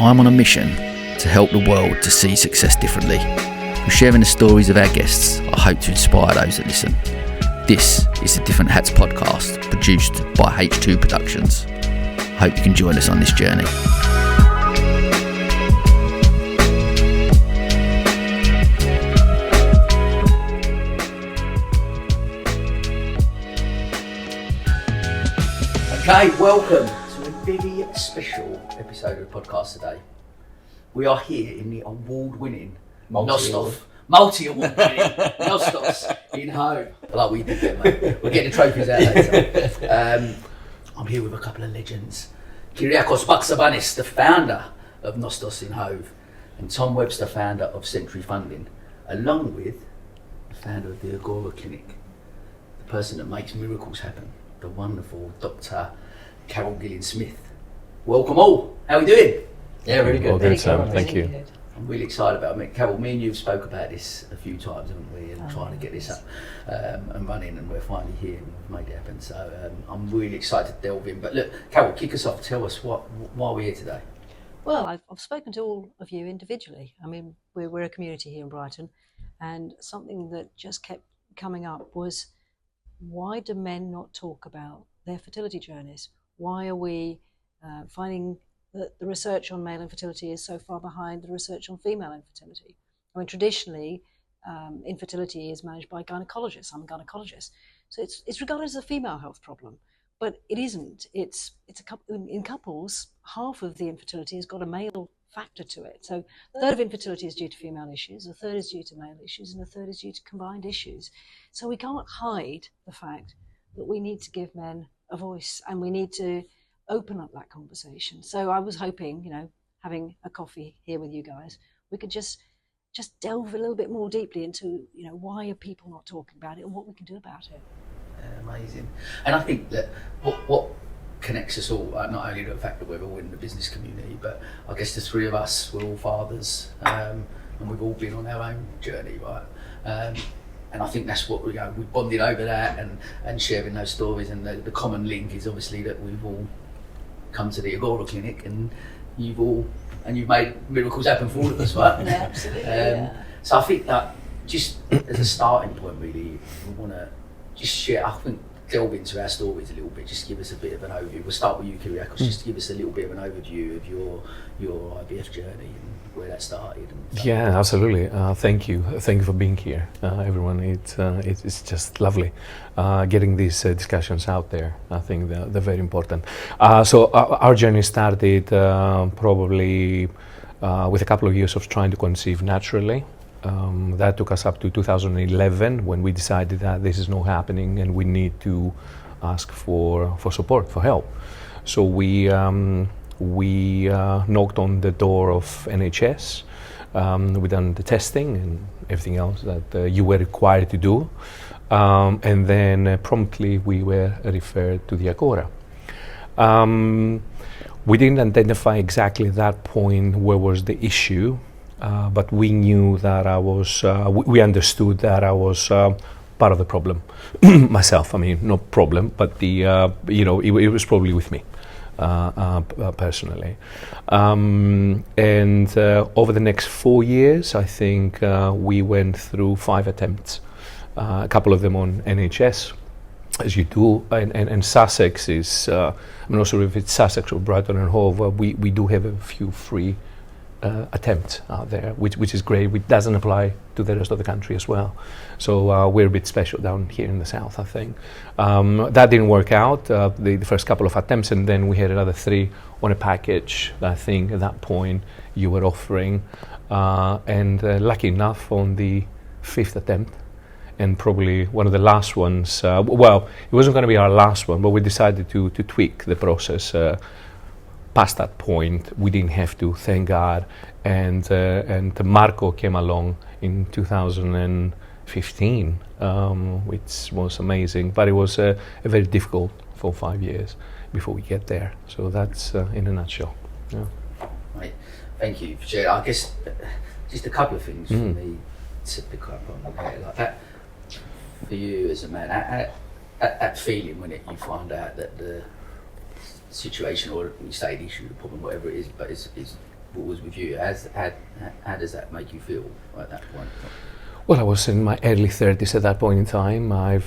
I'm on a mission to help the world to see success differently. Through sharing the stories of our guests, I hope to inspire those that listen. This is the Different Hats podcast, produced by H2 Productions. Hope you can join us on this journey. Okay, welcome to a very special episode of the podcast today. We are here in the award-winning multi-award winning Nostos in Hove. Like we did there, mate. We're getting the trophies out later. I'm here with a couple of legends. Kyriakos Baksabanis, the founder of Nostos in Hove, and Tom Webster, founder of Century Funding, along with the founder of the Agora Clinic, the person that makes miracles happen, the wonderful Dr. Carol Gillian-Smith. Welcome all. How are we doing? Yeah, really good. All good, Sam. Thank you. Good. I'm really excited about it. Carol, me and you have spoke about this a few times, haven't we? And trying to get this up and running, and we're finally here and we've made it happen. So I'm really excited to delve in. But look, Carol, kick us off. Tell us why we're here today. Well, I've spoken to all of you individually. I mean, we're a community here in Brighton, and something that just kept coming up was, why do men not talk about their fertility journeys? Why are we finding that the research on male infertility is so far behind the research on female infertility? I mean, traditionally, infertility is managed by gynecologists. I'm a gynecologist, so it's regarded as a female health problem, but it isn't. It's a couple in couples. Half of the infertility has got a male factor to it. So a third of infertility is due to female issues, a third is due to male issues, and a third is due to combined issues. So we can't hide the fact that we need to give men a voice, and we need to open up that conversation. So I was hoping, having a coffee here with you guys, we could just delve a little bit more deeply into, why are people not talking about it and what we can do about it. Amazing. And I think that what connects us all, not only the fact that we're all in the business community, but I guess the three of us, we're all fathers, and we've all been on our own journey, right? And I think that's what we bonded over that and sharing those stories. And the common link is obviously that we've all come to the Agora Clinic, and you've made miracles happen for all of us, right? Yeah, absolutely. So I think that just as a starting point, really, we want to just share. I think delve into our stories a little bit. Just give us a bit of an overview. We'll start with you, Kyriakos. Just give us a little bit of an overview of your IVF journey and where that started. Yeah, absolutely. Thank you for being here, everyone. It's just lovely getting these discussions out there. I think they're very important. So our journey started probably with a couple of years of trying to conceive naturally. That took us up to 2011, when we decided that this is not happening and we need to ask for support, for help. So we knocked on the door of NHS. We done the testing and everything else that you were required to do, and then promptly we were referred to the Agora. We didn't identify exactly at that point where was the issue, but we knew that we understood that I was part of the problem myself. I mean, no problem, but it was probably with me. Personally, and over the next 4 years, I think we went through 5 attempts, a couple of them on NHS, as you do, and Sussex is, I'm not sure if it's Sussex or Brighton and Hove, we do have a few free attempts out there, which is great. It doesn't apply to the rest of the country as well. So we're a bit special down here in the south, I think. That didn't work out, the first couple of attempts, and then we had another 3 on a package that I think at that point you were offering. And lucky enough, on the 5th attempt, and probably one of the last ones, well, it wasn't going to be our last one, but we decided to tweak the process. Past that point, we didn't have to, thank God, and Marco came along in 2015, which was amazing, but it was a very difficult 4 or 5 years before we get there. So that's in a nutshell. Yeah. Right. Thank you for sharing. I guess just a couple of things for me to pick up on like that. For you as a man, that feeling when you find out that the situation, or you say the issue, the problem, whatever it is, but is was with you. How does that make you feel at that point? Well, I was in my early 30s at that point in time. I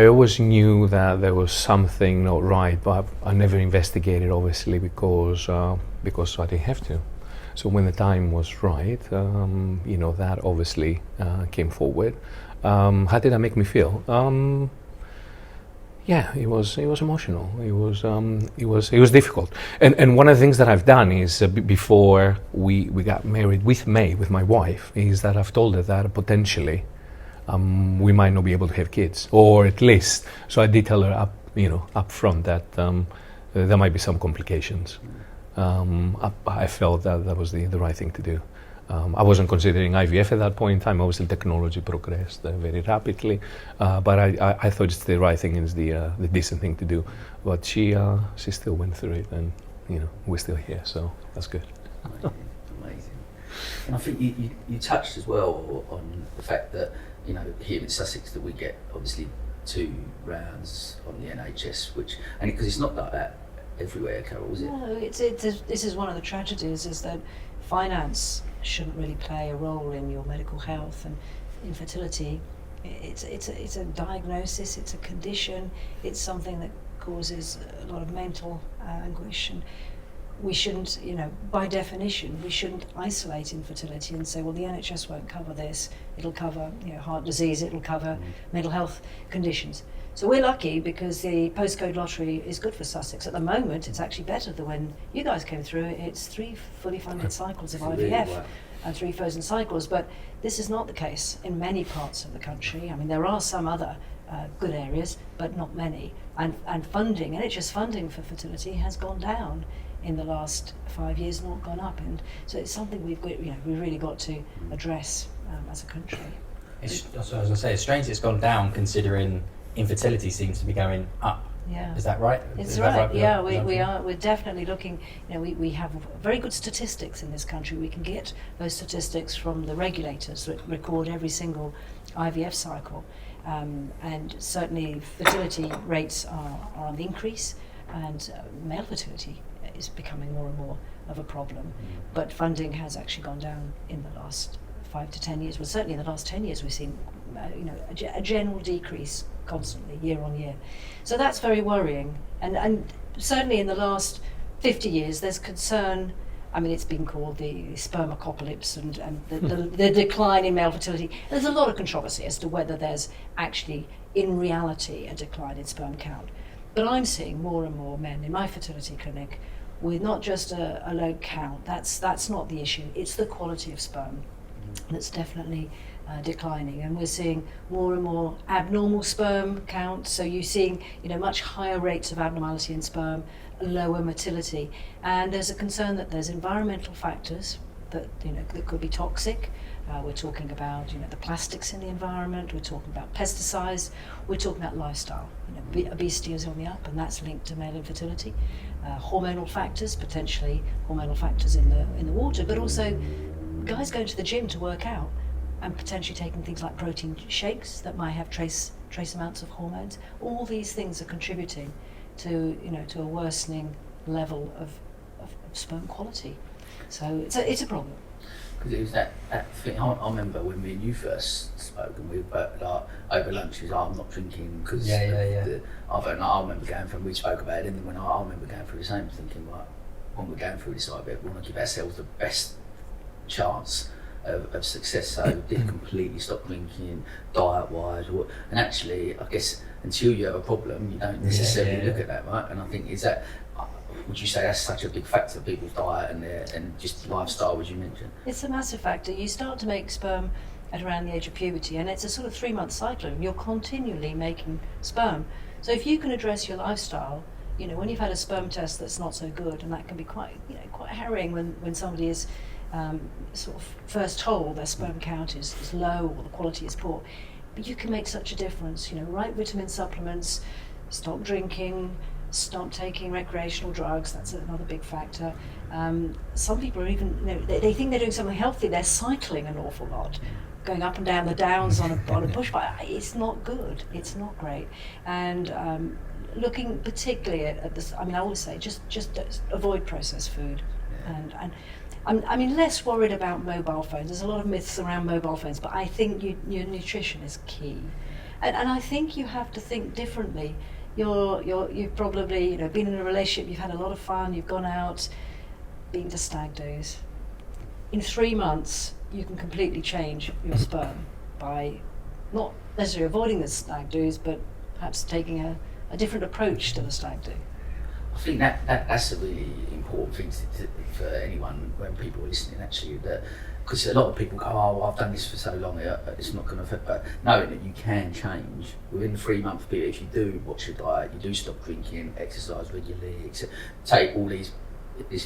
always knew that there was something not right, but I never investigated, obviously, because I didn't have to. So when the time was right, that obviously came forward. How did that make me feel? Yeah, it was emotional. It was difficult. And one of the things that I've done is before we got married with May, with my wife, is that I've told her that potentially we might not be able to have kids, or at least. So I did tell her up front that there might be some complications. I felt that was the right thing to do. I wasn't considering IVF at that point in time. Obviously, technology progressed very rapidly, but I thought it's the right thing and it's the decent thing to do. But she still went through it, and we're still here, so that's good. Amazing. And I think you touched as well on the fact that here in Sussex that we get obviously 2 rounds on the NHS, and because it's not like that everywhere, Carol, is it? No, this is one of the tragedies, is that finance shouldn't really play a role in your medical health, and infertility, it's a diagnosis, it's a condition, it's something that causes a lot of mental anguish, and we shouldn't, by definition, we shouldn't isolate infertility and say, well, the NHS won't cover this, it'll cover heart disease, it'll cover mental health conditions. So we're lucky because the postcode lottery is good for Sussex. At the moment, it's actually better than when you guys came through. It's 3 fully funded cycles of IVF and 3 frozen cycles, but this is not the case in many parts of the country. I mean, there are some other good areas, but not many. And funding, NHS funding for fertility has gone down in the last 5 years, not gone up. And so it's something we've really got to address as a country. That's what I was going to say. It's strange it's gone down considering infertility seems to be going up. Yeah. Is that right? It's right. Yeah, we're definitely looking. We have very good statistics in this country. We can get those statistics from the regulators that record every single IVF cycle, and certainly fertility rates are on the increase, and male fertility is becoming more and more of a problem. But funding has actually gone down in the last 5 to 10 years. Well, certainly in the last 10 years, we've seen a general decrease constantly, year on year. So that's very worrying. And certainly in the last 50 years, there's concern. I mean, it's been called the sperm apocalypse and the decline in male fertility. There's a lot of controversy as to whether there's actually, in reality, a decline in sperm count. But I'm seeing more and more men in my fertility clinic with not just a low count. That's not the issue. It's the quality of sperm that's definitely declining, and we're seeing more and more abnormal sperm count. So you're seeing much higher rates of abnormality in sperm, lower motility, and there's a concern that there's environmental factors that that could be toxic. We're talking about the plastics in the environment. We're talking about pesticides. We're talking about lifestyle. Obesity is on the up, and that's linked to male infertility. Hormonal factors, potentially hormonal factors in the water, but also guys going to the gym to work out and potentially taking things like protein shakes that might have trace amounts of hormones. All these things are contributing to to a worsening level of sperm quality. So it's a problem. Because it was that thing. I remember when me and you first spoke, and we were over lunch. He was I'm not drinking because I remember going through. We spoke about it, and then when I remember going through the same, thinking when we're going through this IVF, we want to give ourselves the best chance of success. So did completely stop drinking, diet wise, and actually, I guess until you have a problem, you don't necessarily look at that, right? And I think would you say that's such a big factor, people's diet and just lifestyle, as you mentioned? It's a massive factor. You start to make sperm at around the age of puberty, and it's a sort of 3-month cycle. You're continually making sperm. So if you can address your lifestyle, when you've had a sperm test that's not so good, and that can be quite harrowing when somebody is sort of first told their sperm count is low or the quality is poor. But you can make such a difference. Right vitamin supplements, stop drinking, stop taking recreational drugs. That's another big factor. Some people are even, they think they're doing something healthy. They're cycling an awful lot, going up and down the downs on a push bike. It's not good. It's not great. And looking particularly at this, I always say just avoid processed food. And I mean, less worried about mobile phones. There's a lot of myths around mobile phones, but I think your nutrition is key, and I think you have to think differently. You've probably been in a relationship, you've had a lot of fun, you've gone out, been to stag do's. In 3 months, you can completely change your sperm by not necessarily avoiding the stag do's, but perhaps taking a different approach to the stag do. I think that's a really important thing for anyone when people are listening, actually, because a lot of people go, oh, I've done this for so long, it's not going to affect, but knowing that you can change within the 3 month period, if you do watch your diet, you do stop drinking, exercise regularly, take all this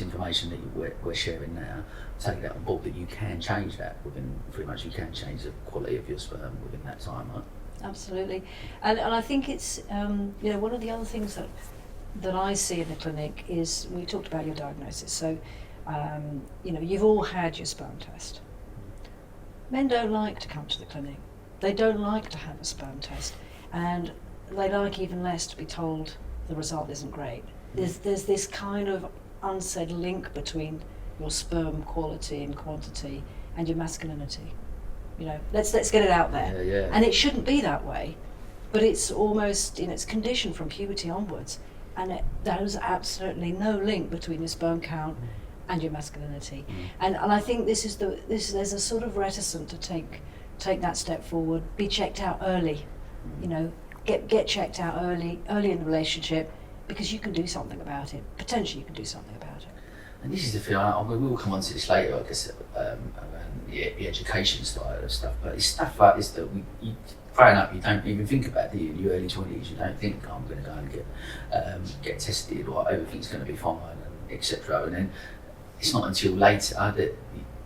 information that we're sharing now, take that on board, that you can change that within 3 months. You can change the quality of your sperm within that time, right? Absolutely, and I think it's one of the other things that I see in the clinic is, we talked about your diagnosis. So you've all had your sperm test. Men don't like to come to the clinic. They don't like to have a sperm test, and they like even less to be told the result isn't great. There's this kind of unsaid link between your sperm quality and quantity and your masculinity. Let's get it out there. Yeah. And it shouldn't be that way, but it's almost it's conditioned from puberty onwards, and there's absolutely no link between your sperm count and your masculinity. And I think there's a sort of reticence to take that step forward, be checked out early, get checked out early in the relationship, because you can do something about it. Potentially you can do something about it. And this is the thing, we will come on to this later, I guess, around the education style of stuff, but it's stuff like this that you growing up, you don't even think about, do you? In your early 20s, you don't think, oh, I'm going to go and get tested, or everything's going to be fine, and etc. And then it's not until later that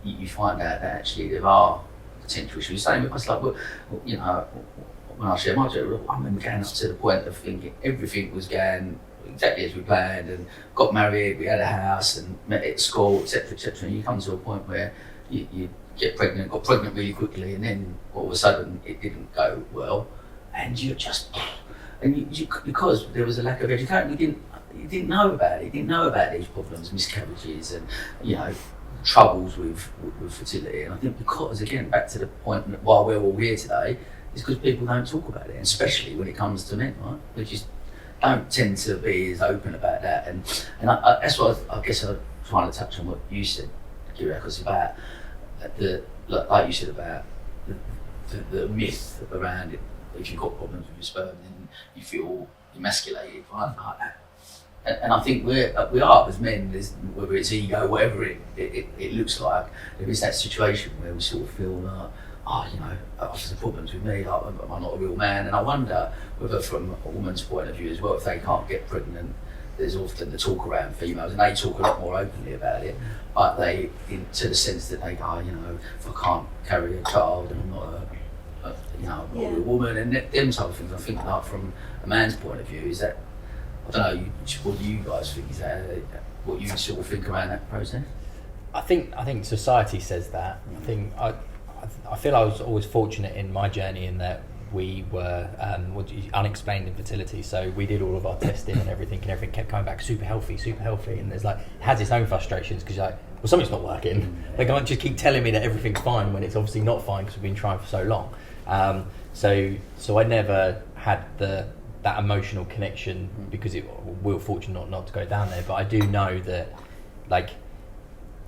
you find out that actually there are potential issues. Same with us, like, when I share my journey, I remember going up to the point of thinking everything was going exactly as we planned, and got married, we had a house, and met at school, etc. And you come to a point where you got pregnant really quickly, and then all of a sudden it didn't go well, and because there was a lack of education, you didn't know about it. You didn't know about these problems, miscarriages, and troubles with fertility. And I think because, again, back to the point that why we're all here today, is because people don't talk about it, and especially when it comes to men, right? We just don't tend to be as open about that, and that's what I guess I'm trying to touch on what you said, Kyriakos, about like you said about the myth around it. If you've got problems with your sperm, then you feel emasculated, right? Like that. And I think we are as men, whether it's ego, whatever it looks like, there is that situation where we sort of feel like, there's problems with me, like, am I not a real man? And I wonder whether, from a woman's point of view as well, if they can't get pregnant, there's often the talk around females, and they talk a lot more openly about it, but to the sense that they go, if I can't carry a child, and I'm not I'm not a real woman, and them type of things. I think, like, from a man's point of view, is that, I don't know, what do you guys think? Is that what you sort of think around that process? I think society says that. I feel I was always fortunate in my journey in that we were unexplained infertility. So we did all of our testing and everything kept coming back super healthy. And there's it has its own frustrations, because you're like, well, something's not working. They can't just keep telling me that everything's fine when it's obviously not fine, because we've been trying for so long. So I never had that emotional connection, because we were fortunate not to go down there. But I do know that,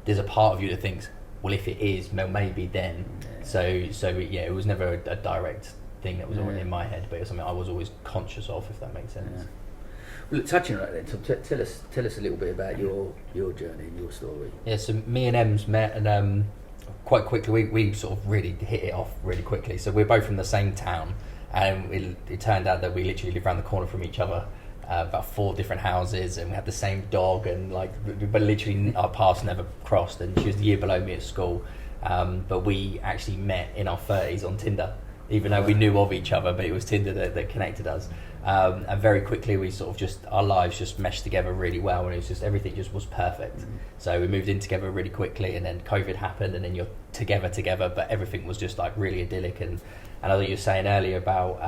there's a part of you that thinks, well, if it is, maybe then. So it was never a direct thing that was already in my head, but it was something I was always conscious of, if that makes sense. Yeah. Well, touching on that then, Tom, tell us a little bit about your journey and your story. Yeah, so me and Ems met, and quite quickly we sort of really hit it off really quickly. So we're both from the same town, and it turned out that we literally lived around the corner from each other. About 4 different houses, and we had the same dog, and but literally our paths never crossed. And she was the year below me at school, but we actually met in our 30s on Tinder, even though we knew of each other, but it was Tinder that connected us. And very quickly we sort of our lives just meshed together really well, and it was just, everything just was perfect. So we moved in together really quickly, and then COVID happened, and then you're together, but everything was just really idyllic. And I know you were saying earlier about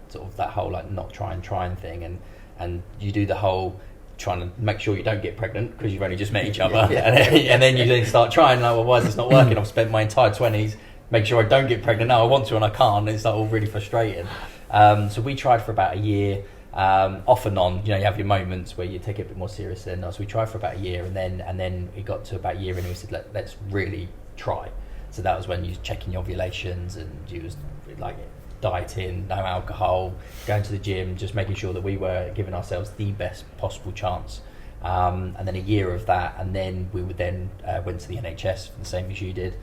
sort of that whole not trying thing, and you do the whole trying to make sure you don't get pregnant because you've only just met each other, and then you then start trying, like, well, why is this not working? I've spent my entire 20s make sure I don't get pregnant. Now I want to and I can't. It's like all really frustrating. So we tried for about a year, off and on. You have your moments where you take it a bit more seriously than us. We tried for about a year, and then it got to about a year, and we said, let's really try. So that was when you was checking your ovulations, and you was like dieting, no alcohol, going to the gym, just making sure that we were giving ourselves the best possible chance. And then a year of that, and then we would then went to the NHS, the same as you did.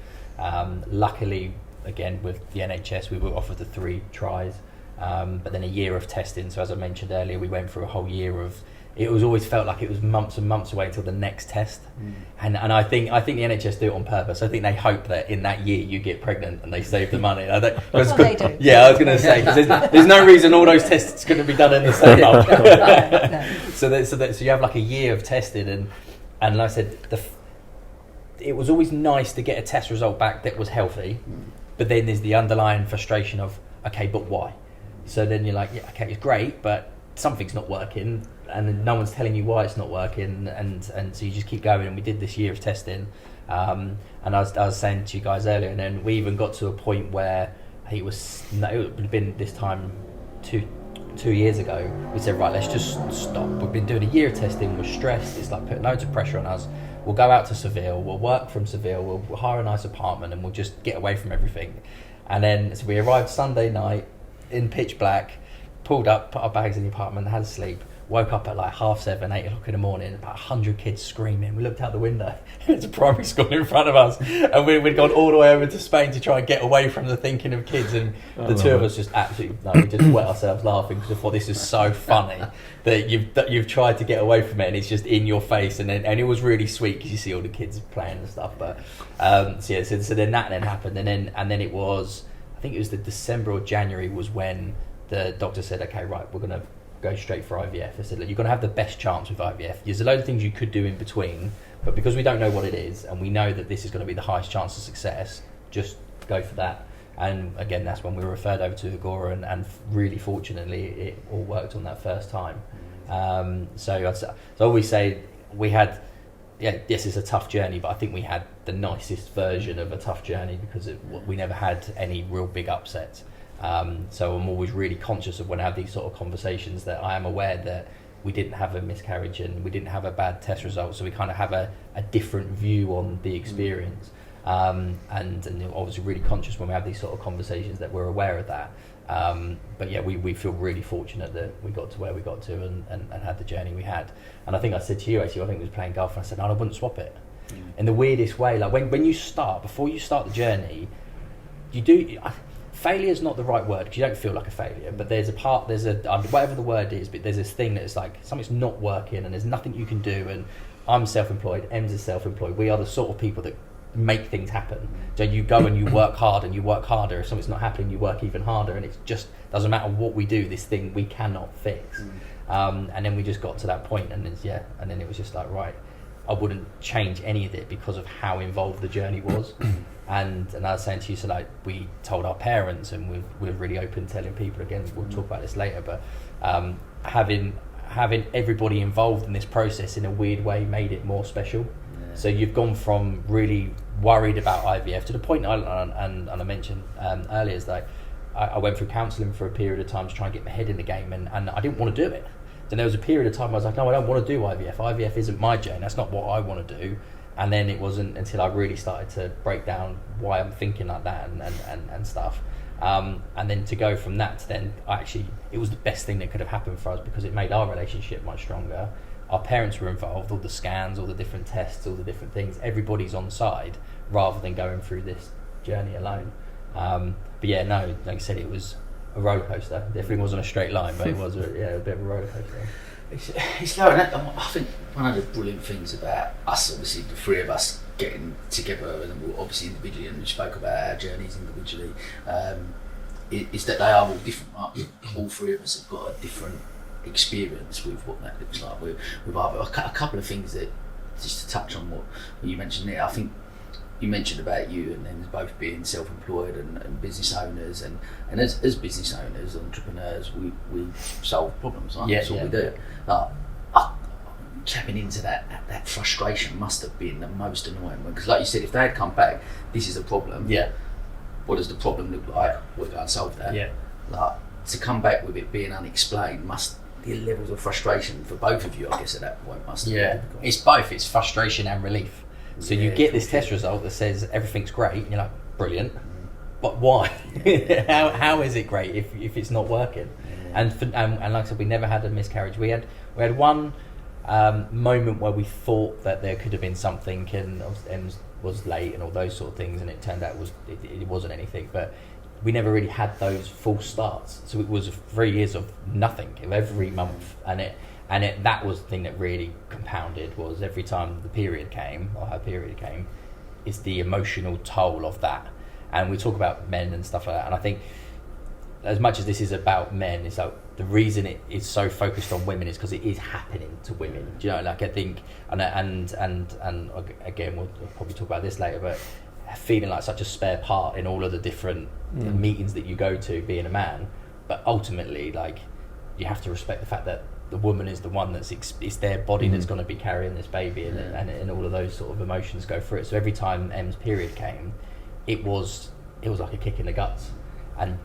Luckily, again with the NHS, we were offered the 3 tries, but then a year of testing. So as I mentioned earlier, we went through a whole year of. It was always felt like it was months and months away until the next test, and I think the NHS do it on purpose. I think they hope that in that year you get pregnant and they save the money. That's what they do. Yeah, I was going to say, 'cause there's no reason all those tests going to be done in the same month. No. So you have like a year of testing, and like I said, it was always nice to get a test result back that was healthy, but then there's the underlying frustration of, okay, but why? So then you're like, yeah, okay, it's great, but something's not working, and then no one's telling you why it's not working, and so you just keep going. And we did this year of testing, and I was saying to you guys earlier, and then we even got to a point where it would have been this time 2 years ago. We said, right, let's just stop. We've been doing a year of testing, we're stressed, it's like putting loads of pressure on us. We'll go out to Seville, we'll work from Seville, we'll hire a nice apartment, and we'll just get away from everything. And then so we arrived Sunday night in pitch black, pulled up, put our bags in the apartment, had a sleep, woke up at like 7:30, 8 o'clock in the morning, about 100 kids screaming. We looked out the window, it's a primary school in front of us, and we'd gone all the way over to Spain to try and get away from the thinking of kids, and the two of us just absolutely, we just wet ourselves laughing because we thought this is so funny that you've tried to get away from it, and it's just in your face, and it was really sweet because you see all the kids playing and stuff. But so then that happened, and then it was, I think it was the December or January was when the doctor said, okay, right, we're going to go straight for IVF. I said, look, you're going to have the best chance with IVF. There's a load of things you could do in between, but because we don't know what it is, and we know that this is going to be the highest chance of success, just go for that. And again, that's when we were referred over to Agora, and really fortunately, it all worked on that first time. So I always say we had, yes, it's a tough journey, but I think we had the nicest version of a tough journey because we never had any real big upsets. So I'm always really conscious of when I have these sort of conversations that I am aware that we didn't have a miscarriage and we didn't have a bad test result, so we kind of have a different view on the experience. And obviously really conscious when we have these sort of conversations that we're aware of that. But yeah, we feel really fortunate that we got to where we got to and had the journey we had. And I think I said to you, actually, I think we was playing golf, and I said, no, I wouldn't swap it. In the weirdest way, like when you start, before you start the journey, failure is not the right word because you don't feel like a failure, but there's whatever the word is, but there's this thing that's like something's not working and there's nothing you can do. And I'm self-employed, Em's is self-employed. We are the sort of people that make things happen. So you go and you work hard and you work harder. If something's not happening, you work even harder, and it just doesn't matter what we do, this thing we cannot fix. And then we just got to that point, and then it was just like, right, I wouldn't change any of it because of how involved the journey was. And I was saying to you, so like we told our parents, and we're really open telling people, again, we'll talk about this later, but having everybody involved in this process in a weird way made it more special. Yeah. So you've gone from really worried about IVF to the point, and I mentioned earlier, is like I went through counselling for a period of time to try and get my head in the game, and I didn't want to do it. Then there was a period of time I was like, no, I don't want to do IVF. IVF isn't my journey. That's not what I want to do. And then it wasn't until I really started to break down why I'm thinking like that and stuff. And then to go from that to then, it was the best thing that could have happened for us because it made our relationship much stronger. Our parents were involved, all the scans, all the different tests, all the different things. Everybody's on side rather than going through this journey alone. But yeah, no, like I said, it was a roller coaster. Definitely wasn't a straight line, but it was a bit of a roller coaster. It's like, I think one of the brilliant things about us, obviously the three of us getting together, and obviously individually, and we spoke about our journeys individually, is that they are all different, right? All three of us have got a different experience with what that looks like. With a couple of things that, just to touch on what you mentioned there, I think you mentioned about you and then both being self-employed and business owners, and as business owners, entrepreneurs, we solve problems, right? That's what we do. tapping into that frustration must have been the most annoying one, because like you said, if they had come back, this is a problem. Yeah. What does the problem look like? We're going to solve that. Yeah. Like, to come back with it being unexplained, the levels of frustration for both of you, I guess, at that point must have been difficult. It's both. It's frustration and relief. So you get this test result that says everything's great, and you're like, brilliant, but why? How is it great if it's not working? And like I said, we never had a miscarriage. We had one moment where we thought that there could have been something, and Ems was late and all those sort of things, and it turned out it wasn't anything. But we never really had those full starts. So it was 3 years of nothing, of every month, and that was the thing that really compounded, was every time the period came, or her period came, is the emotional toll of that. And we talk about men and stuff like that, and I think as much as this is about men, it's like the reason it is so focused on women is because it is happening to women. Do you know, like I think, and again, we'll probably talk about this later, but feeling like such a spare part in all of the different meetings that you go to, being a man, but ultimately, like, you have to respect the fact that the woman is the one it's their body that's going to be carrying this baby, and all of those sort of emotions go through it. So every time Em's period came, it was like a kick in the guts. And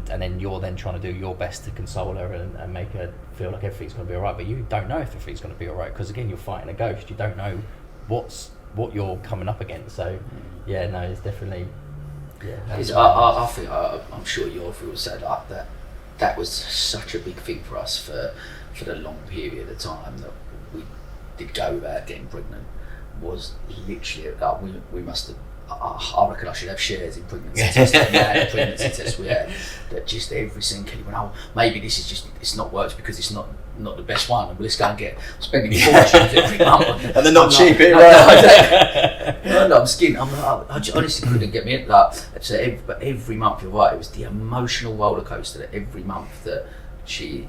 then you're then trying to do your best to console her and make her feel like everything's going to be all right, but you don't know if everything's going to be all right, because again, you're fighting a ghost. You don't know what you're coming up against. So it's definitely I think I'm sure you'll feel said that was such a big thing for us for the long period of time that we did go without getting pregnant. Was literally we must have. I reckon I should have shares in pregnancy tests. The pregnancy tests we had, that just every single Kelly went, oh, maybe this is just, it's not worked because it's not the best one, and let's go and get spending fortunes every month. And they're not cheap, right? No, I'm skinned. I honestly couldn't get me in. But every month, you're right, it was the emotional roller coaster that every month that Kelly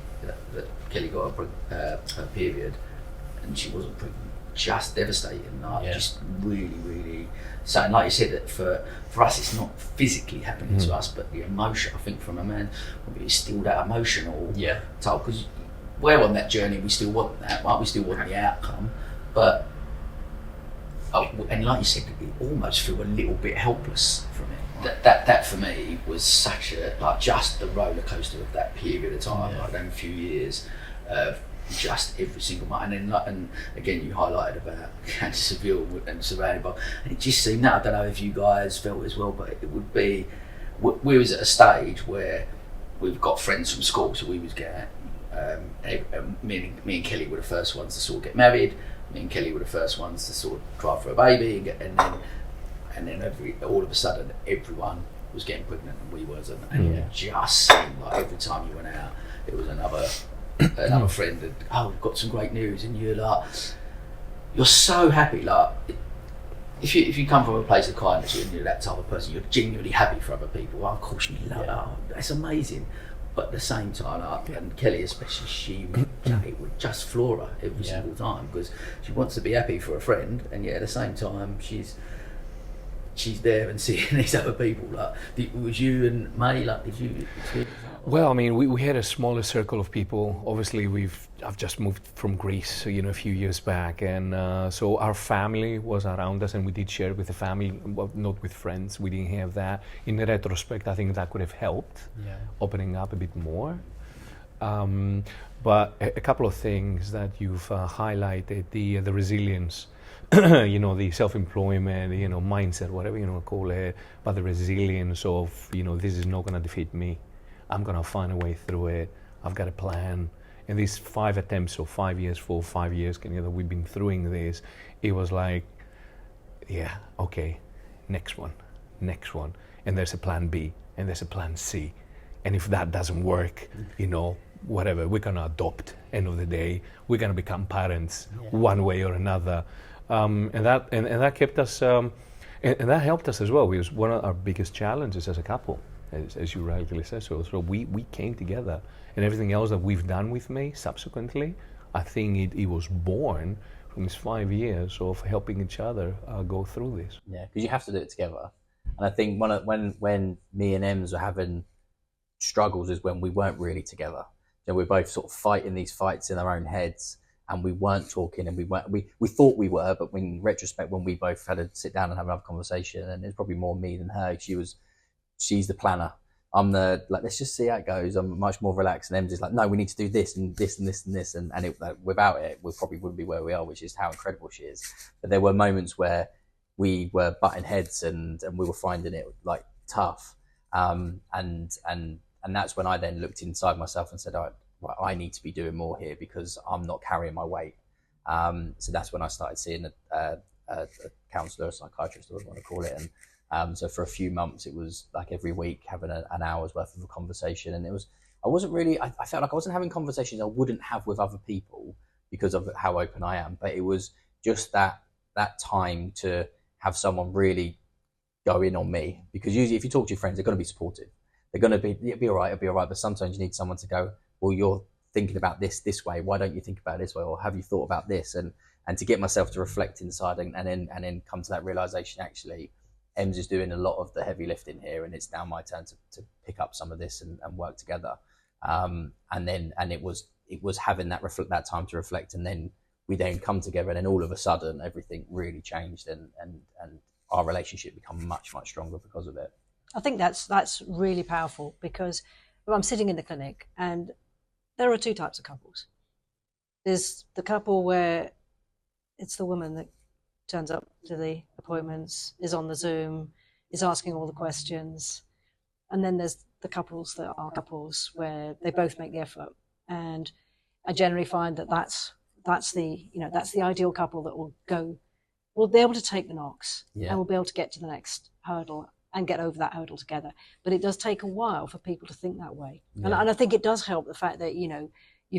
got her period, and she wasn't pregnant. Just devastating. Just really, really. So, like you said, that for us, it's not physically happening to us, but the emotion, I think, from a man, is still that emotional toll. Because we're on that journey, we still want that, right? We still want the outcome, but and like you said, you almost feel a little bit helpless from it. Right? That for me was such just the roller coaster of that period of time, like them few years. Just every single month, and again, you highlighted about cancer Seville and surrounded by, and it just seemed that, I don't know if you guys felt as well, but it would be, we was at a stage where we've got friends from school, so we was getting, me and Kelly were the first ones to sort of get married, me and Kelly were the first ones to sort of drive for a baby, and then all of a sudden everyone was getting pregnant and we wasn't, and it just seemed like every time you went out, it was another friend that, we've got some great news, and you're so happy. Like, if you come from a place of kindness and you're that type of person, you're genuinely happy for other people. Well, of course you love it. That's amazing. But at the same time, and Kelly especially, it would just floor her every single time, because she wants to be happy for a friend, and yet at the same time she's there and seeing these other people. Like, was you and May, like, did you experience that? Well, I mean, we had a smaller circle of people. Obviously, I've just moved from Greece, a few years back, and so our family was around us, and we did share with the family, well, not with friends. We didn't have that. In retrospect, I think that could have helped, opening up a bit more. But a couple of things that you've highlighted: the resilience, the self-employment, mindset, whatever you want to call it, but the resilience of, this is not going to defeat me. I'm going to find a way through it. I've got a plan. And these 5 attempts, or 5 years, 4 or 5 years, that we've been through this, it was like, okay, next one. And there's a plan B, and there's a plan C. And if that doesn't work, whatever, we're going to adopt. End of the day, we're going to become parents one way or another. And that kept us, and that helped us as well. It was one of our biggest challenges as a couple. As you rightly said, so we came together, and everything else that we've done with me subsequently, I think it was born from these 5 years of helping each other go through this. Yeah, because you have to do it together. And I think when me and Ems were having struggles is when we weren't really together. We're both sort of fighting these fights in our own heads, and we weren't talking, and we thought we were, but in retrospect, when we both had to sit down and have another conversation, and it's probably more me than her. She's the planner. I'm the, like, let's just see how it goes. I'm much more relaxed, and Em's just like, no, we need to do this and this and this and this, and without it, we probably wouldn't be where we are, which is how incredible she is. But there were moments where we were butting heads, and we were finding it like tough, and that's when I then looked inside myself and said, all right, I need to be doing more here because I'm not carrying my weight. So that's when I started seeing a counsellor, a psychiatrist, whatever you want to call it. And so for a few months, it was like every week having an hour's worth of a conversation. And I felt like I wasn't having conversations I wouldn't have with other people because of how open I am. But it was just that time to have someone really go in on me. Because usually if you talk to your friends, they're going to be supportive. They're going to be, it'll be all right. But sometimes you need someone to go, well, you're thinking about this way. Why don't you think about it this way? Or have you thought about this? And to get myself to reflect inside and then come to that realization, actually, Em's is doing a lot of the heavy lifting here, and it's now my turn to pick up some of this and work together. And it was having that time to reflect, and then we then come together, and then all of a sudden everything really changed, and our relationship become much, much stronger because of it. I think that's really powerful, because I'm sitting in the clinic and there are two types of couples. There's the couple where it's the woman that turns up to the appointments, is on the Zoom, is asking all the questions. And then there's the couples that are couples where they both make the effort. And I generally find that's the ideal couple that will be able to take the knocks, and will be able to get to the next hurdle and get over that hurdle together. But it does take a while for people to think that way. Yeah. And I think it does help the fact that, you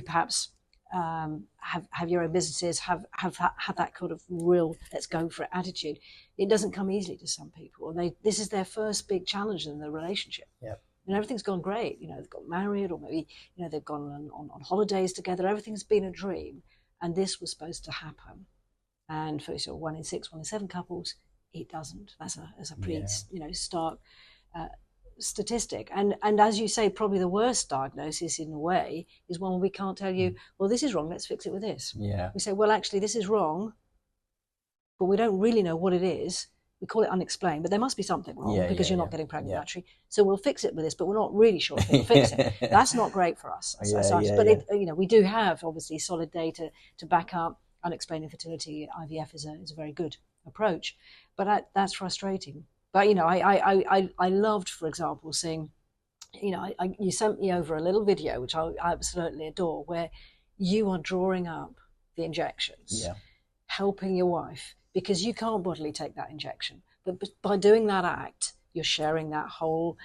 perhaps have your own businesses, have that kind of real let's go for it attitude. It doesn't come easily to some people. And this is their first big challenge in the relationship. Yeah. And everything's gone great. They've got married, or maybe, they've gone on holidays together. Everything's been a dream. And this was supposed to happen. And for 1 in 6, 1 in 7 couples, it doesn't. That's a pretty stark statistic. And as you say, probably the worst diagnosis in a way is one where we can't tell you, well, this is wrong, let's fix it with this. Yeah. We say, well, actually, this is wrong, but we don't really know what it is. We call it unexplained, but there must be something wrong because you're not getting pregnant naturally. So we'll fix it with this, but we're not really sure if we'll fix it. That's not great for us. We do have obviously solid data to back up unexplained infertility. IVF is a very good approach, but that's frustrating. But I loved, for example, seeing, you sent me over a little video which I absolutely adore, where you are drawing up the injections, helping your wife, because you can't bodily take that injection. But by doing that act, you're sharing that whole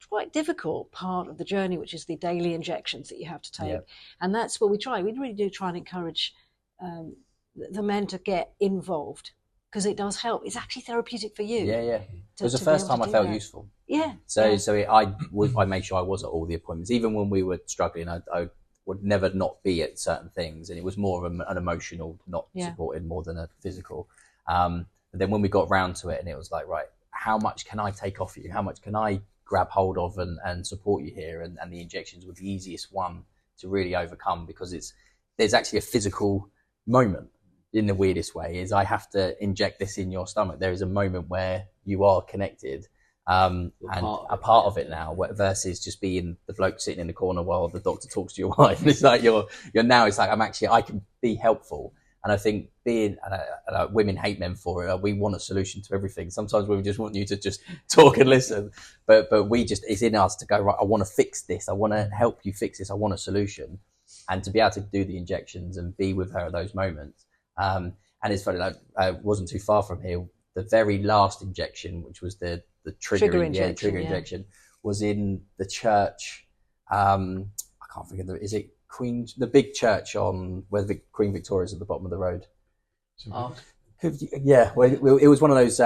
quite difficult part of the journey, which is the daily injections that you have to take. Yep. And that's what we try. We really do try and encourage the men to get involved, because it does help. It's actually therapeutic for you. Yeah. It was the first time I felt useful. Yeah. I made sure I was at all the appointments, even when we were struggling. I would never not be at certain things, and it was more of an emotional, not supported, more than a physical. But then when we got round to it, and it was like, right, how much can I take off you? How much can I grab hold of and support you here? And the injections were the easiest one to really overcome, because there's actually a physical moment. In the weirdest way, is I have to inject this in your stomach. There is a moment where you are connected, and a part of it now, versus just being the bloke sitting in the corner while the doctor talks to your wife. It's like you're now. It's like I can be helpful. And I think women hate men for it. We want a solution to everything. Sometimes we just want you to just talk and listen, but it's in us to go, right, I want to fix this. I want to help you fix this. I want a solution, and to be able to do the injections and be with her at those moments. And it's funny, it wasn't too far from here. The very last injection, which was the trigger injection, was in the church. I can't forget is it the big church on where Queen Victoria's at the bottom of the road? Yeah, well, it was one of those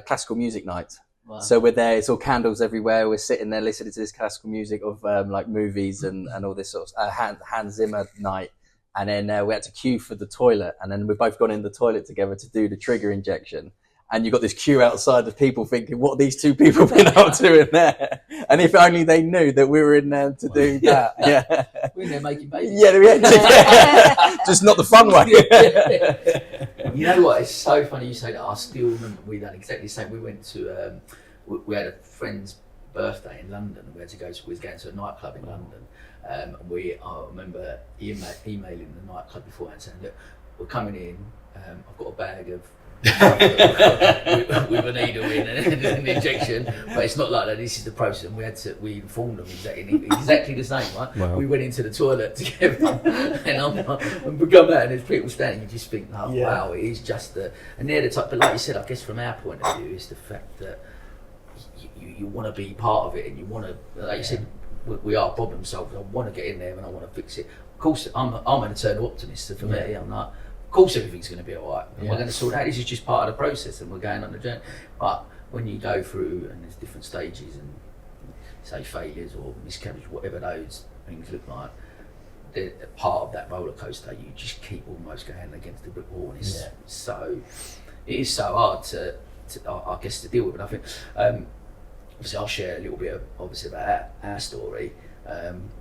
classical music nights. Wow. So we're there, it's all candles everywhere. We're sitting there listening to this classical music of like movies and all this sort of Hans Zimmer night. And then we had to queue for the toilet, and then we've both gone in the toilet together to do the trigger injection. and you've got this queue outside of people thinking, what are these two people been up to in there? And if only they knew that we were in there to do that. Yeah. We're in there making babies. Yeah, just not the fun way. You know what? It's so funny you say that. I still remember we done exactly the same. We went to, we had a friend's birthday in London, and we had to go to, we was going to a nightclub in London. And I remember emailing the nightclub beforehand saying, look, we're coming in, I've got a bag of with a needle in and an injection, but it's not like that. This is the process, and we informed them exactly the same. Right? Wow. We went into the toilet together, and we come out, and there's people standing. You just think, oh, wow, it is just and they're the type. But like you said, I guess from our point of view, is the fact that you want to be part of it, and you want to, like you said, we are problem solvers. I want to get in there and I want to fix it. Of course, I'm an eternal optimist. So for me, I'm like, of course everything's going to be all right. And we're going to sort it out. This is just part of the process, and we're going on the journey. But when you go through, and there's different stages, and say failures or miscarriage, whatever those things look like, they're part of that roller coaster. You just keep almost going against the brick wall, and it is so hard to I guess to deal with. And I think obviously I'll share a little bit of, obviously, about our story,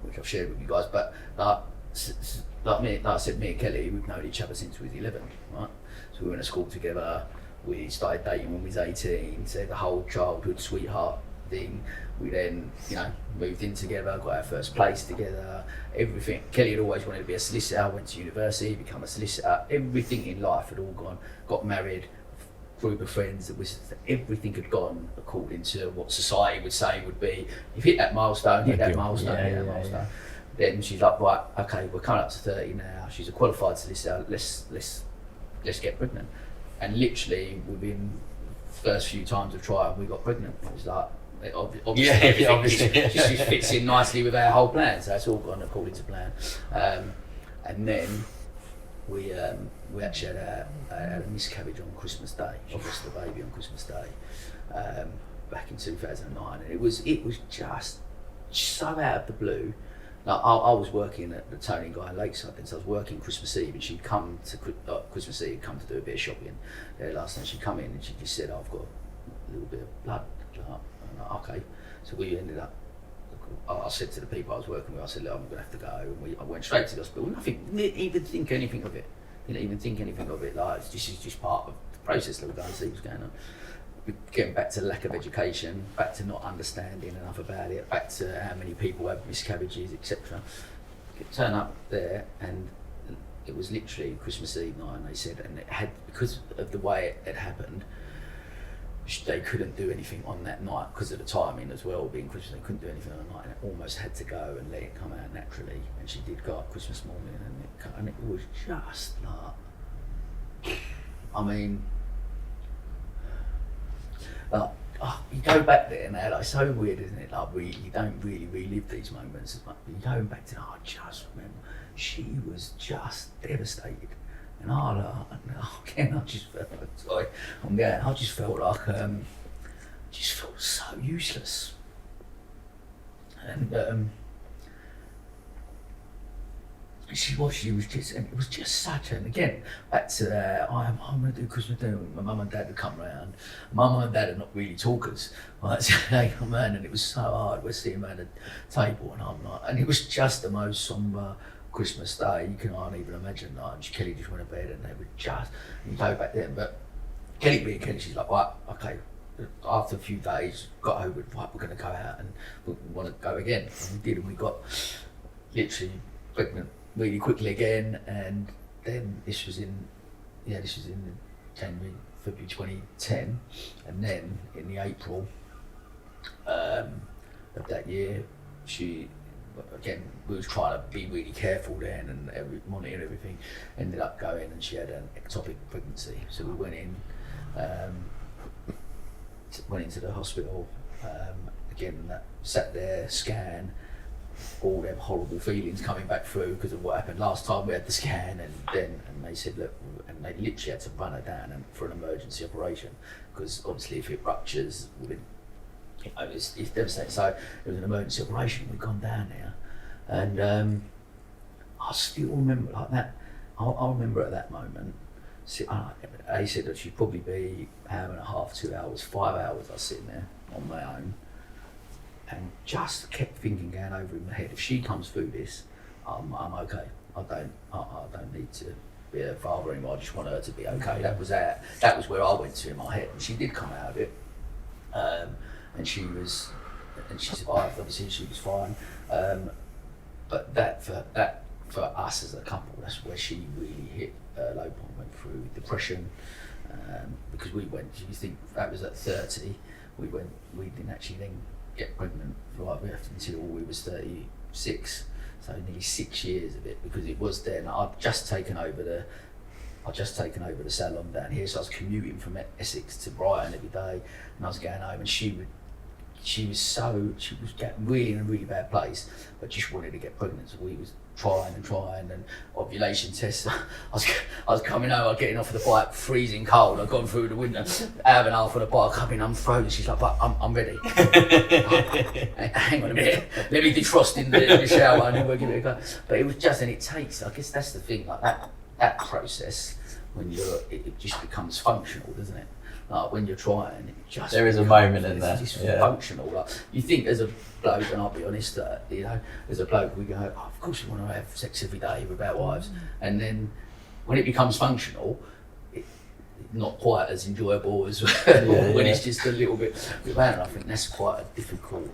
which I've shared with you guys. But like I said, me and Kelly, we've known each other since we was 11, right? So we went to school together. We started dating when we was 18. So the whole childhood sweetheart thing. We then, moved in together, got our first place together. Everything. Kelly had always wanted to be a solicitor. Went to university, become a solicitor. Everything in life had all gone. Got married. Group of friends. Everything had gone according to what society would say would be. You've hit that milestone. Hit that milestone. Then she's like, right, okay, we're coming up to 30 now. She's a qualified solicitor. Let's get pregnant. And literally within the first few times of trial, we got pregnant. It was like, obviously, just fits in nicely with our whole plan. So it's all gone according to plan. And then we actually had a miscarriage on Christmas Day. She lost the baby on Christmas Day, back in 2009, and it was just so out of the blue. Like, I was working at the Tony and Guy in Lakeside, and so I was working Christmas Eve, and she'd come to Christmas Eve, come to do a bit of shopping. Last night she'd come in and she just said, I've got a little bit of blood. I'm like, okay. So we ended up, I said to the people I was working with, I said, look, I'm going to have to go. And I went straight to the hospital. Didn't even think anything of it. Like, this is just part of the process that we're going to see what's going on. Getting back to lack of education, back to not understanding enough about it, back to how many people have miscarriages, etc. Turn up there, and it was literally Christmas Eve night, and they said, and it had, because of the way it had happened, they couldn't do anything on that night because of the timing as well, being Christmas. They couldn't do anything on the night, and it almost had to go and let it come out naturally. And she did go up Christmas morning, and it was just like, I mean, you go back there now, like, so weird, isn't it? Like, you don't really relive these moments as much, but you go back to, I just remember, she was just devastated. And I just felt like, just felt so useless. And she was just, and it was just such, and again, back to I'm going to do Christmas dinner. My mum and dad would come round. My mum and dad are not really talkers, right? So they come round, and it was so hard. We're sitting around the table, and I'm like, and it was just the most sombre Christmas Day you can't even imagine. Like, and Kelly just went to bed, and they were just, and you go back there, but Kelly being Kelly, she's like, right, okay. After a few days, got over it, right, we're going to go out, and we want to go again. And we did, and we got literally pregnant really quickly again, and then this was in January, February 2010, and then in the April of that year, we was trying to be really careful then and monitor everything. Ended up going, and she had an ectopic pregnancy. So we went into the hospital again. That sat there, scan, all them horrible feelings coming back through because of what happened last time we had the scan, and they said, look, and they literally had to run her down for an emergency operation, because obviously if it ruptures, it's devastating. So it was an emergency operation. We'd gone down there, and I still remember like that. I remember at that moment He said that she'd probably be an hour and a half, 2 hours, 5 hours. I was sitting there on my own, and just kept thinking going over in my head, if she comes through this, I'm okay. I don't need to be a father anymore. I just want her to be okay. That was where I went to in my head, and she did come out of it, and she survived. Obviously, she was fine. But for us as a couple, that's where she really hit a low point. Went through depression, because we went. You think that was at 30? We didn't actually then get pregnant right until we was 36. So nearly 6 years of it, because it was then I'd just taken over the salon down here, so I was commuting from Essex to Brighton every day, and I was going home, and she was getting really in a really bad place, but just wanted to get pregnant. So we was trying and ovulation tests. I was coming home, I was getting off of the bike, freezing cold. I'd gone through the window, hour and a half on the bike, coming, I'm frozen. She's like, but I'm ready. Hang on a minute, let me defrost in the shower and then we'll give it a go. But it was just, and it takes, I guess that's the thing, like that process, when it just becomes functional, doesn't it? Like when you're trying, it just there is a moment in there. It's just functional. Like you think as a bloke, and I'll be honest, as a bloke, we go, oh, of course we want to have sex every day with our wives, and then when it becomes functional, it's not quite as enjoyable as when it's just a little bit bad. And I think that's quite a difficult.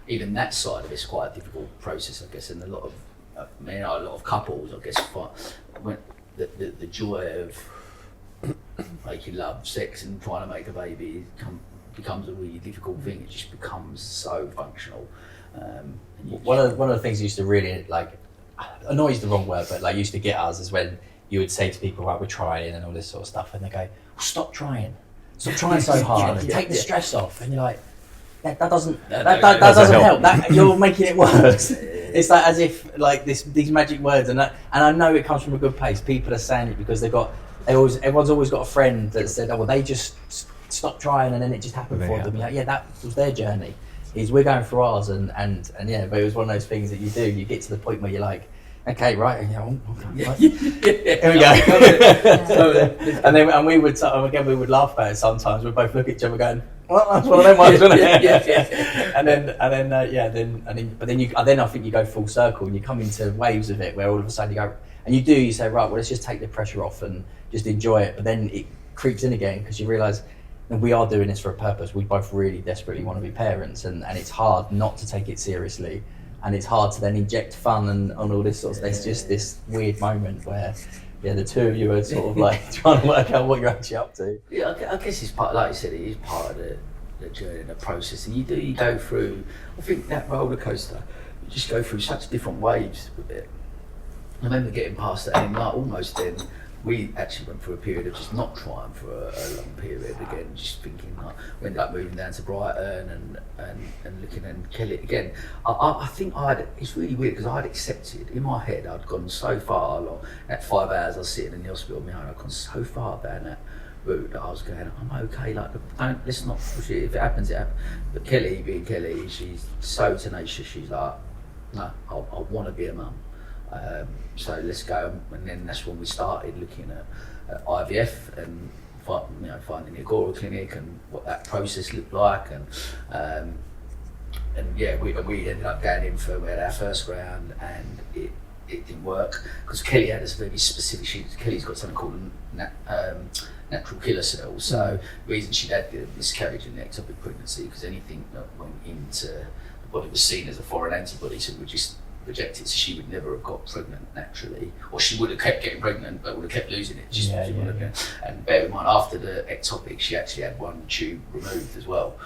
Even that side of it's quite a difficult process, I guess, and a lot of couples, I guess, when the joy of making love, sex, and trying to make a baby becomes a really difficult thing. It just becomes so functional. One of the things used to really annoy is the wrong word, but used to get us is when you would say to people, right, we're trying and all this sort of stuff, and they go, well, stop trying so hard, take the stress off, and you're like, that doesn't help. That you're making it worse. It's like as if these magic words, and I know it comes from a good place. People are saying it because everyone's always got a friend that said, oh well, they just stopped trying and then it just happened for them. You're like, yeah, that was their journey. We're going through ours, and yeah, but it was one of those things that you get to the point where you're like, okay, right, here we go. and we would laugh about it sometimes. We'd both look at each other going, well, that's one of them ones, isn't it? Then I think you go full circle and you come into waves of it where all of a sudden you say, right, well, let's just take the pressure off and just enjoy it. But then it creeps in again because you realise that we are doing this for a purpose. We both really desperately want to be parents, and it's hard not to take it seriously. And it's hard to then inject fun and all this sort of stuff. There's just this weird moment where, the two of you are sort of trying to work out what you're actually up to. Yeah, I guess it's part, like you said, it is part of the journey and the process. And you go through, I think that roller coaster, you just go through such different waves with it. I remember getting past that, and almost then, we actually went through a period of just not trying for a long period again, just thinking we ended up moving down to Brighton and looking at Kelly again. I think it's really weird because I'd accepted, in my head, I'd gone so far along, that 5 hours I was sitting in the hospital on my own, I'd gone so far down that route that I was going, I'm okay, let's not push it, if it happens, it happens. But Kelly, being Kelly, she's so tenacious, she's like, no, I want to be a mum. So let's go, and then that's when we started looking at IVF and finding the Agora Clinic and what that process looked like, and we ended up going in for our first round, and it didn't work because Kelly had this very specific. Kelly's got something called natural killer cells. So the reason she had the miscarriage in the ectopic pregnancy, because anything that went into the body was seen as a foreign antibody, so we just reject it, so she would never have got pregnant naturally, or she would have kept getting pregnant but would have kept losing it. And bear in mind, after the ectopic, she actually had one tube removed as well,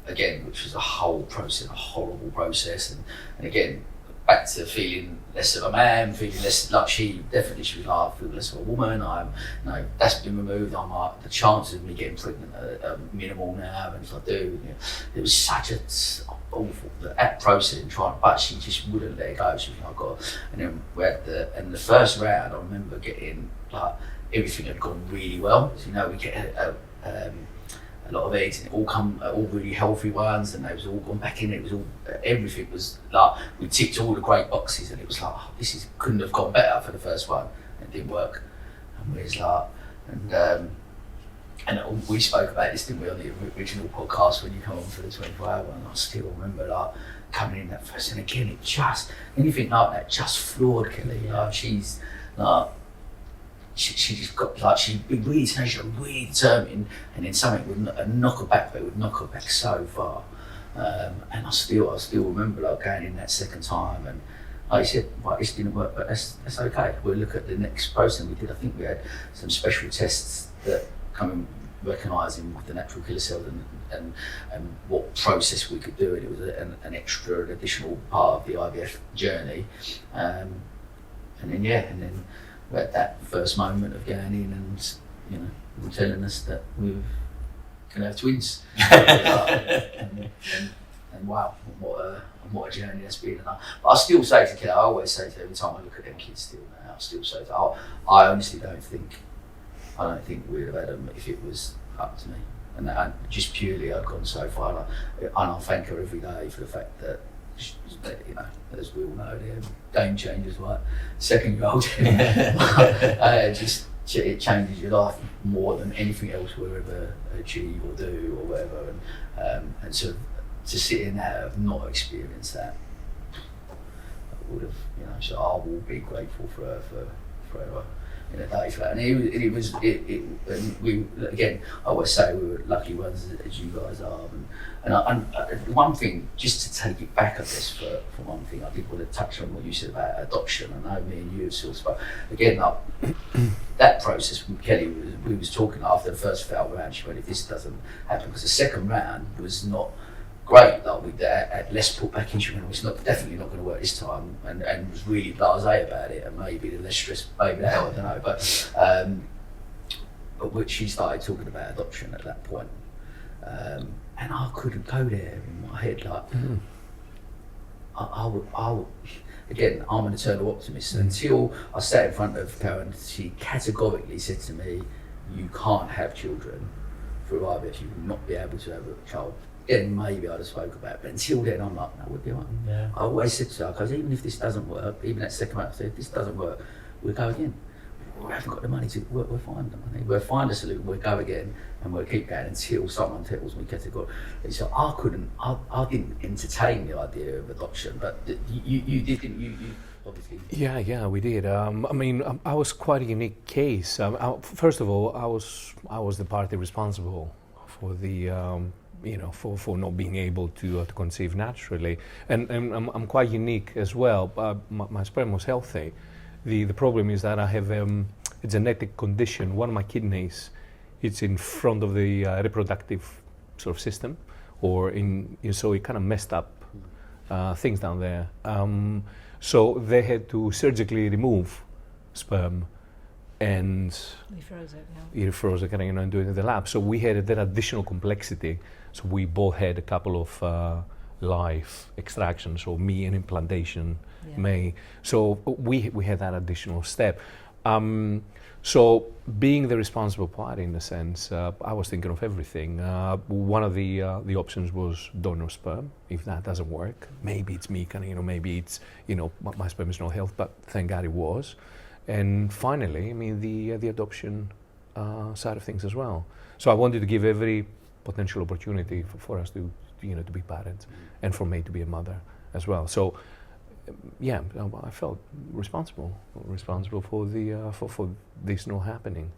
again, which was a whole process, a horrible process, and again, back to feeling less of a man, feeling less like she was like, I feel less of a woman. That's been removed. I'm like, the chances of me getting pregnant are minimal now, and if I do, it was such a awful that process and trying, but she just wouldn't let it go. She was like, God. And then we had the first round. I remember getting everything had gone really well. So we get a lot of eggs, and it all really healthy ones, and they was all gone back in. It was all everything was we ticked all the great boxes, and it was couldn't have gone better for the first one. It didn't work. And we was like, and we spoke about this, didn't we, on the original podcast when you come on for the 24-hour, and I still remember like coming in that first, and again, it just, anything like that just floored Kelly. Like she's like, she just got like, she'd be really tenacious, really determined, and then something would knock her back, but it would knock her back so far. And I still remember like going in that second time, and like you said, right, this didn't work, but that's okay. We'll look at the next process we did. I think we had some special tests that come in recognising the natural killer cells and what process we could do, and it was an extra, an additional part of the IVF journey. And then we had that first moment of going in and, you know, them telling us that we can have twins. and wow, what a journey that's been. But I still say to Kelly, I always say to her, every time I look at them kids still now, I still say to her, I honestly don't think we'd have had them if it was up to me. And just purely, I'd gone so far. And I thank her every day for the fact that, you know, as we all know, they're game changers, right? 2-year-old. It changes your life more than anything else we'll ever achieve or do or whatever. And so to sit in that, have not experienced that, I would have, you know, so I will be grateful for her forever. In a day for that, and we again, I always say we were lucky ones as you guys are, and one thing, just to take it back, I guess, for one thing, I did want to touch on what you said about adoption. I know me and you have sort of spoke again, like, that process with Kelly, we was talking after the first failed round, she went, if this doesn't happen, because the second round was not great, like we had less put back in, she went, it's definitely not going to work this time, and was really blasé about it, and maybe the less stress, maybe that, I don't know, but she started talking about adoption at that point, and I couldn't go there in my head, like, I would, again, I'm an eternal optimist, until I sat in front of her and she categorically said to me, you can't have children through IVF, you will not be able to have a child. Then maybe I'd have spoke about it, but until then I'm like, no, we'll be right. Yeah. I always said to her, because even if this doesn't work, even that second month, I said, if this doesn't work, we'll go again. We haven't got the money to work, we'll find the money. We'll find a solution, we'll go again, and we'll keep going until someone tells me categorically. So I didn't entertain the idea of adoption, but you did, didn't you? You obviously. Yeah, we did. I mean, I was quite a unique case. First of all, I was the party responsible for the, you know, for not being able to conceive naturally, and I'm quite unique as well. My sperm was healthy. The problem is that I have a genetic condition. One of my kidneys, it's in front of the reproductive sort of system, so it kind of messed up things down there. So they had to surgically remove sperm. And you froze it, you froze it, you know, and do it in the lab. So we had that additional complexity. So we both had a couple of live extractions, or me and implantation, May. So we had that additional step. So being the responsible party, in a sense, I was thinking of everything. One of the options was donor sperm. If that doesn't work, maybe it's me, kind of, you know, maybe it's, you know, my sperm is not healthy, but thank God it was. And finally, I mean, the adoption side of things as well. So I wanted to give every potential opportunity for us to, you know, to be parents, and for me to be a mother as well. So, yeah, I felt responsible for the for this not happening.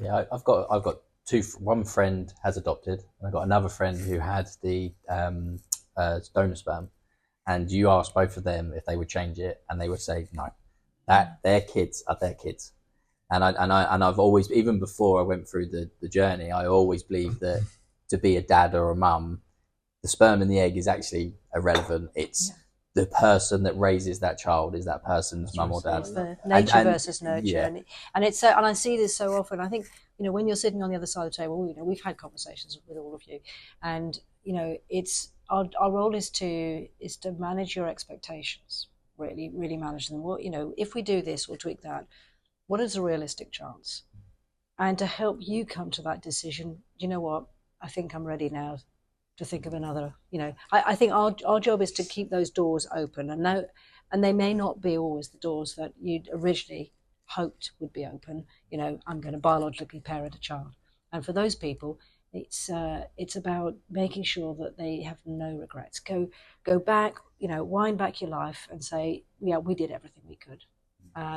Yeah, I've got two. One friend has adopted, and I've got another friend who had the donor sperm. And you asked both of them if they would change it, and they would say no. That their kids are their kids, and I've always, even before I went through the journey, I always believed that to be a dad or a mum, the sperm and the egg is actually irrelevant. It's the person that raises that child is that person's mum or dad. It's the nature versus nurture, yeah. and it's and I see this so often. I think, you know, when you're sitting on the other side of the table, you know, we've had conversations with all of you, and you know, it's our role is to manage your expectations. Really manage them. What, you know, if we do this or tweak that, what is a realistic chance? And to help you come to that decision, you know what, I think I'm ready now to think of another, you know, I think our job is to keep those doors open, and they may not be always the doors that you'd originally hoped would be open. I'm going to biologically parent a child. And for those people, it's about making sure that they have no regrets. Go back, wind back your life and say, yeah, we did everything we could.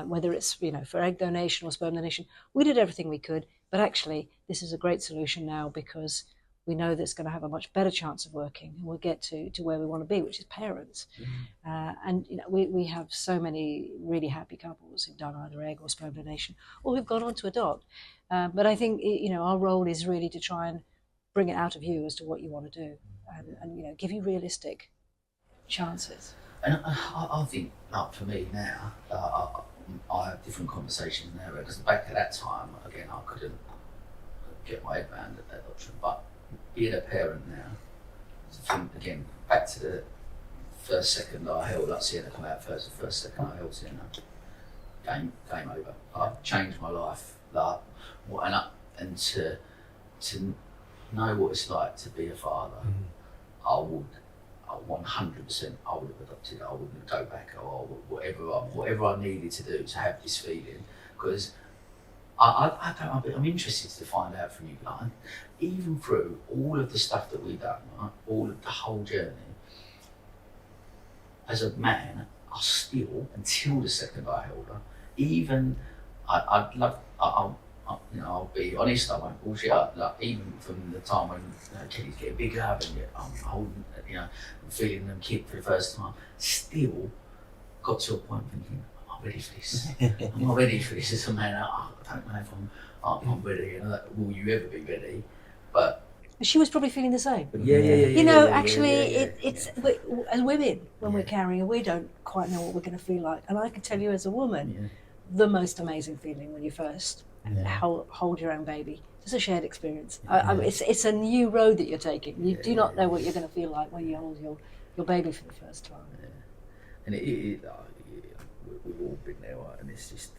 Whether it's for egg donation or sperm donation, we did everything we could. But actually, this is a great solution now because we know that it's going to have a much better chance of working, and we'll get to where we want to be, which is parents. And we have so many really happy couples who've done either egg or sperm donation, or who've gone on to adopt. But I think our role is really to try and bring it out of you as to what you want to do, and give you realistic chances. And I think, like for me now, I have different conversations now, because back at that time, again, I couldn't get my head around adoption, but being a parent now, again, back to the first second I held up seeing her come out first, the first second I held seeing her, game over. I've changed my life, and to know what it's like to be a father, I would 100% I would have adopted. I wouldn't go back or whatever I needed to do to have this feeling, because I'm interested to find out from you, like, even through all of the stuff that we've done, right, all of the whole journey, as a man, I still, until the second I held her, even I'll be honest, I won't bullshit up. Like, even from the time when kids get bigger and I'm holding, I'm feeling them kick for the first time, still got to a point thinking, am I ready for this? Am I ready for this as a man? I don't know if I'm ready. Will you ever be ready? But she was probably feeling the same. It's as women, when we're carrying, we don't quite know what we're going to feel like. And I can tell you, as a woman, the most amazing feeling when you first hold your own baby. It's a shared experience. It's a new road that you're taking. You do not know what you're going to feel like when you hold your baby for the first time. And we've all been there, right? And it's just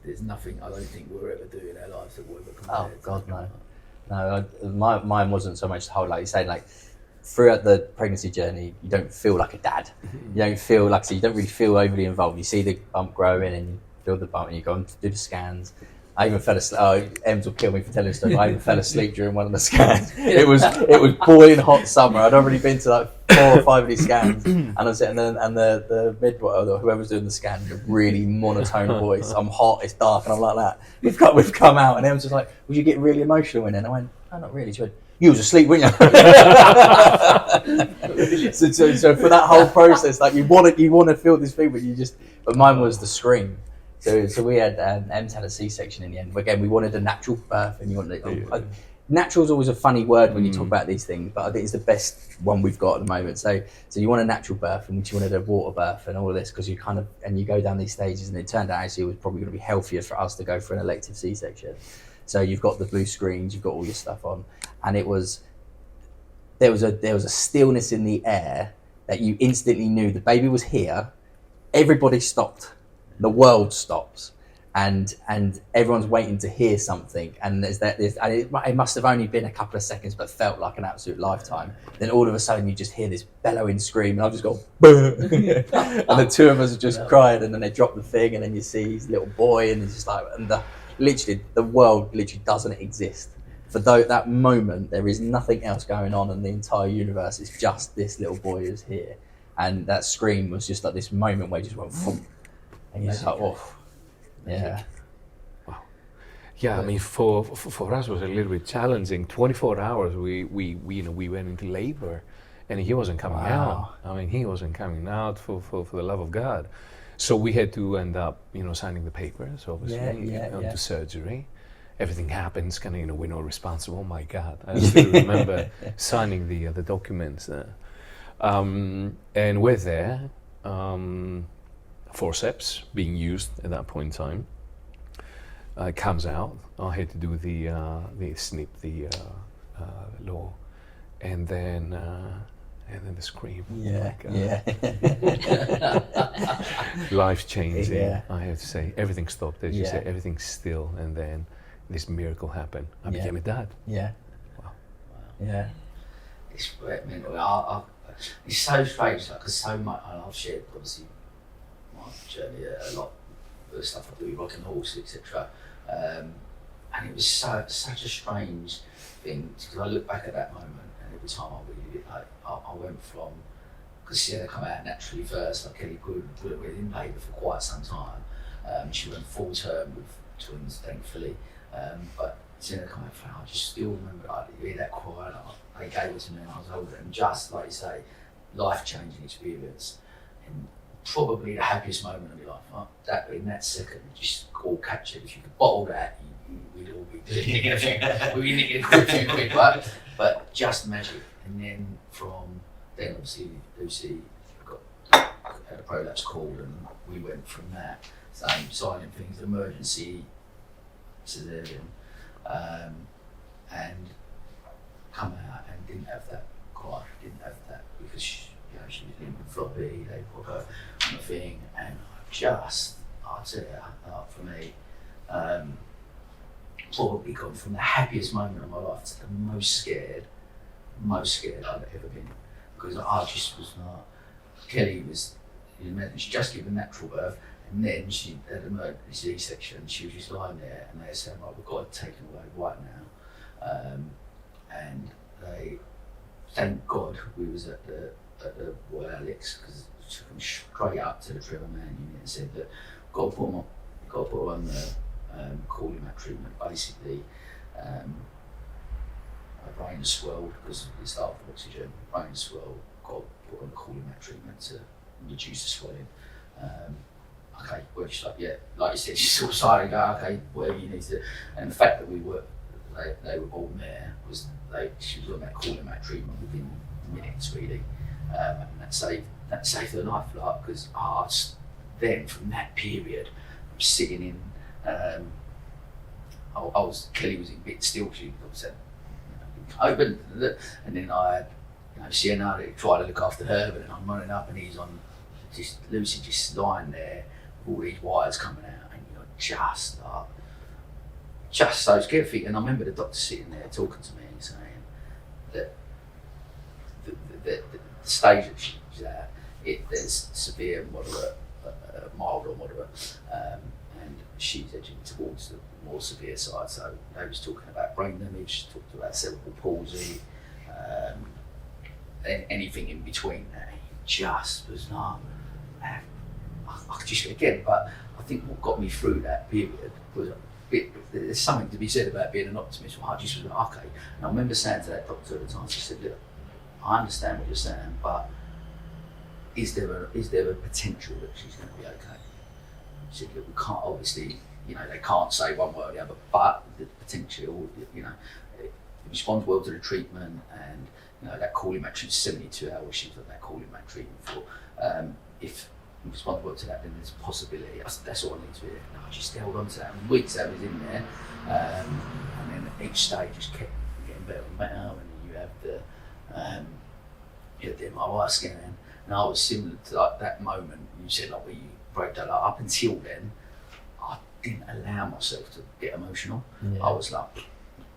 there's nothing I don't think we'll ever do in our lives that will ever compare. Oh God, no. No, mine wasn't so much the whole, like you say, like throughout the pregnancy journey, you don't feel like a dad. You don't feel like, so you don't really feel overly involved. You see the bump growing and you feel the bump and you go and do the scans. I even fell asleep. Oh, Ems will kill me for telling this story. I even fell asleep during one of the scans. It was boiling hot summer. I'd already been to like 4 or 5 of these scans, and I was sitting there, and the midwife or whoever's doing the scan, a really monotone voice. I'm hot. It's dark, and I'm like that. We've come out, and Ems was like, "Would you get really emotional in it?" And I went, "No, not really." She went, "You was asleep, weren't you?" so for that whole process, like you want to feel this thing, but mine was the scream. So we had Ems had a C-section in the end. Again, we wanted a natural birth, and you wanted natural is always a funny word when you talk about these things, but I think it's the best one we've got at the moment. So you want a natural birth, and you wanted a water birth, and all of this, because you you go down these stages, and it turned out actually it was probably going to be healthier for us to go for an elective C-section. So you've got the blue screens, you've got all your stuff on, and there was a stillness in the air that you instantly knew the baby was here. Everybody stopped. The world stops, and everyone's waiting to hear something. And it must have only been a couple of seconds, but felt like an absolute lifetime. Then all of a sudden, you just hear this bellowing scream, and I've just gone, and the two of us are just crying. And then they drop the thing, and then you see his little boy, and it's just like, and the world literally doesn't exist. For that moment, there is nothing else going on in the entire universe. It's just this little boy is here, and that scream was just like this moment where you just went, "Phoom." And you're just like, oh, yeah. Wow. Yeah, I mean, for us it was a little bit challenging. 24 hours, we went into labor, and he wasn't coming out. I mean, he wasn't coming out for the love of God. So we had to end up, signing the papers, obviously, to surgery. Everything happens, we're not responsible. My God, I still remember signing the documents. And we're there. Forceps being used at that point in time. It comes out. I had to do the snip, the law, and then the scream. Life changing. Yeah. I have to say, everything stopped. As you say, everything's still, and then this miracle happened. I became a dad. Yeah. Wow. Yeah. It's so strange, because so much, and I've shared obviously my journey a lot the stuff I do with rocking horse, etc. And it was such a strange thing, because I look back at that moment, and every time I read it, I went from, because Sienna come out naturally first, like Kelly put it in labour for quite some time. She went full term with twins, thankfully. But Sienna come out, I just still remember, like, you hear that cry, like, they gave it to me when I was older, and just, like you say, life-changing experience. And probably the happiest moment of my life, that in that second, just all captured. If you could bottle that, we'd all be doing it. We'd be nicking a few quid, but just magic. And then from then, obviously, Lucy had a prolapse called, and we went from that, same silent things, emergency cesarean, and come out and didn't have that cry, didn't have that, because she was limp and floppy, they put her on the thing, and I'll tell you, for me, probably gone from the happiest moment of my life to the most scared I've ever been, because I just was not. Kelly was, she just given natural birth, and then she had an emergency C-section. She was just lying there, and they said, "Right, we've got to take her away right now." And they, thank God, we was at the Royal Alex, because it took them straight up to the Trevor Mann unit and said that got to put her on the cooling mat treatment. Basically, her brain swelled because it's starved of oxygen. Brain swelled, got to put on the cooling mat treatment to reduce the swelling. Okay, well, she's like, yeah, like you said, she's sort of silent, go, okay, whatever you need to. And the fact that they were born there was she was on that cooling mat treatment within minutes, really, and that saved her life, like, because then from that period, I'm sitting in. Kelly was in bit still. She said, open, and then I had, Sienna trying to look after her, but then I'm running up, and he's on, Lucy just lying there with all these wires coming out, and you're just so scared. And I remember the doctor sitting there talking to me and saying that the stage that she's at, there's severe, moderate, mild or moderate, and she's edging towards the more severe side. So they was talking about brain damage, talked about cerebral palsy, and anything in between that. It just was not. I just again, but I think what got me through that period was there's something to be said about being an optimist. I just was like, okay. And I remember saying to that doctor at the time, she said, look, I understand what you're saying, but is there a potential that she's going to be okay? She said, look, we can't, obviously, they can't say one way or the other, but the potential, it responds well to the treatment, and that cooling mat treatment, 72 hours she was on that cooling mat treatment for. If it responds well to that, then there's a possibility. That's all I need to hear. And I just held on to that. And weeks I was in there, and then each stage just kept getting better and better. And you have the MRI scan, and I was similar to like that moment. You said like where you broke that up. Up until then, I didn't allow myself to get emotional. Yeah. I was like,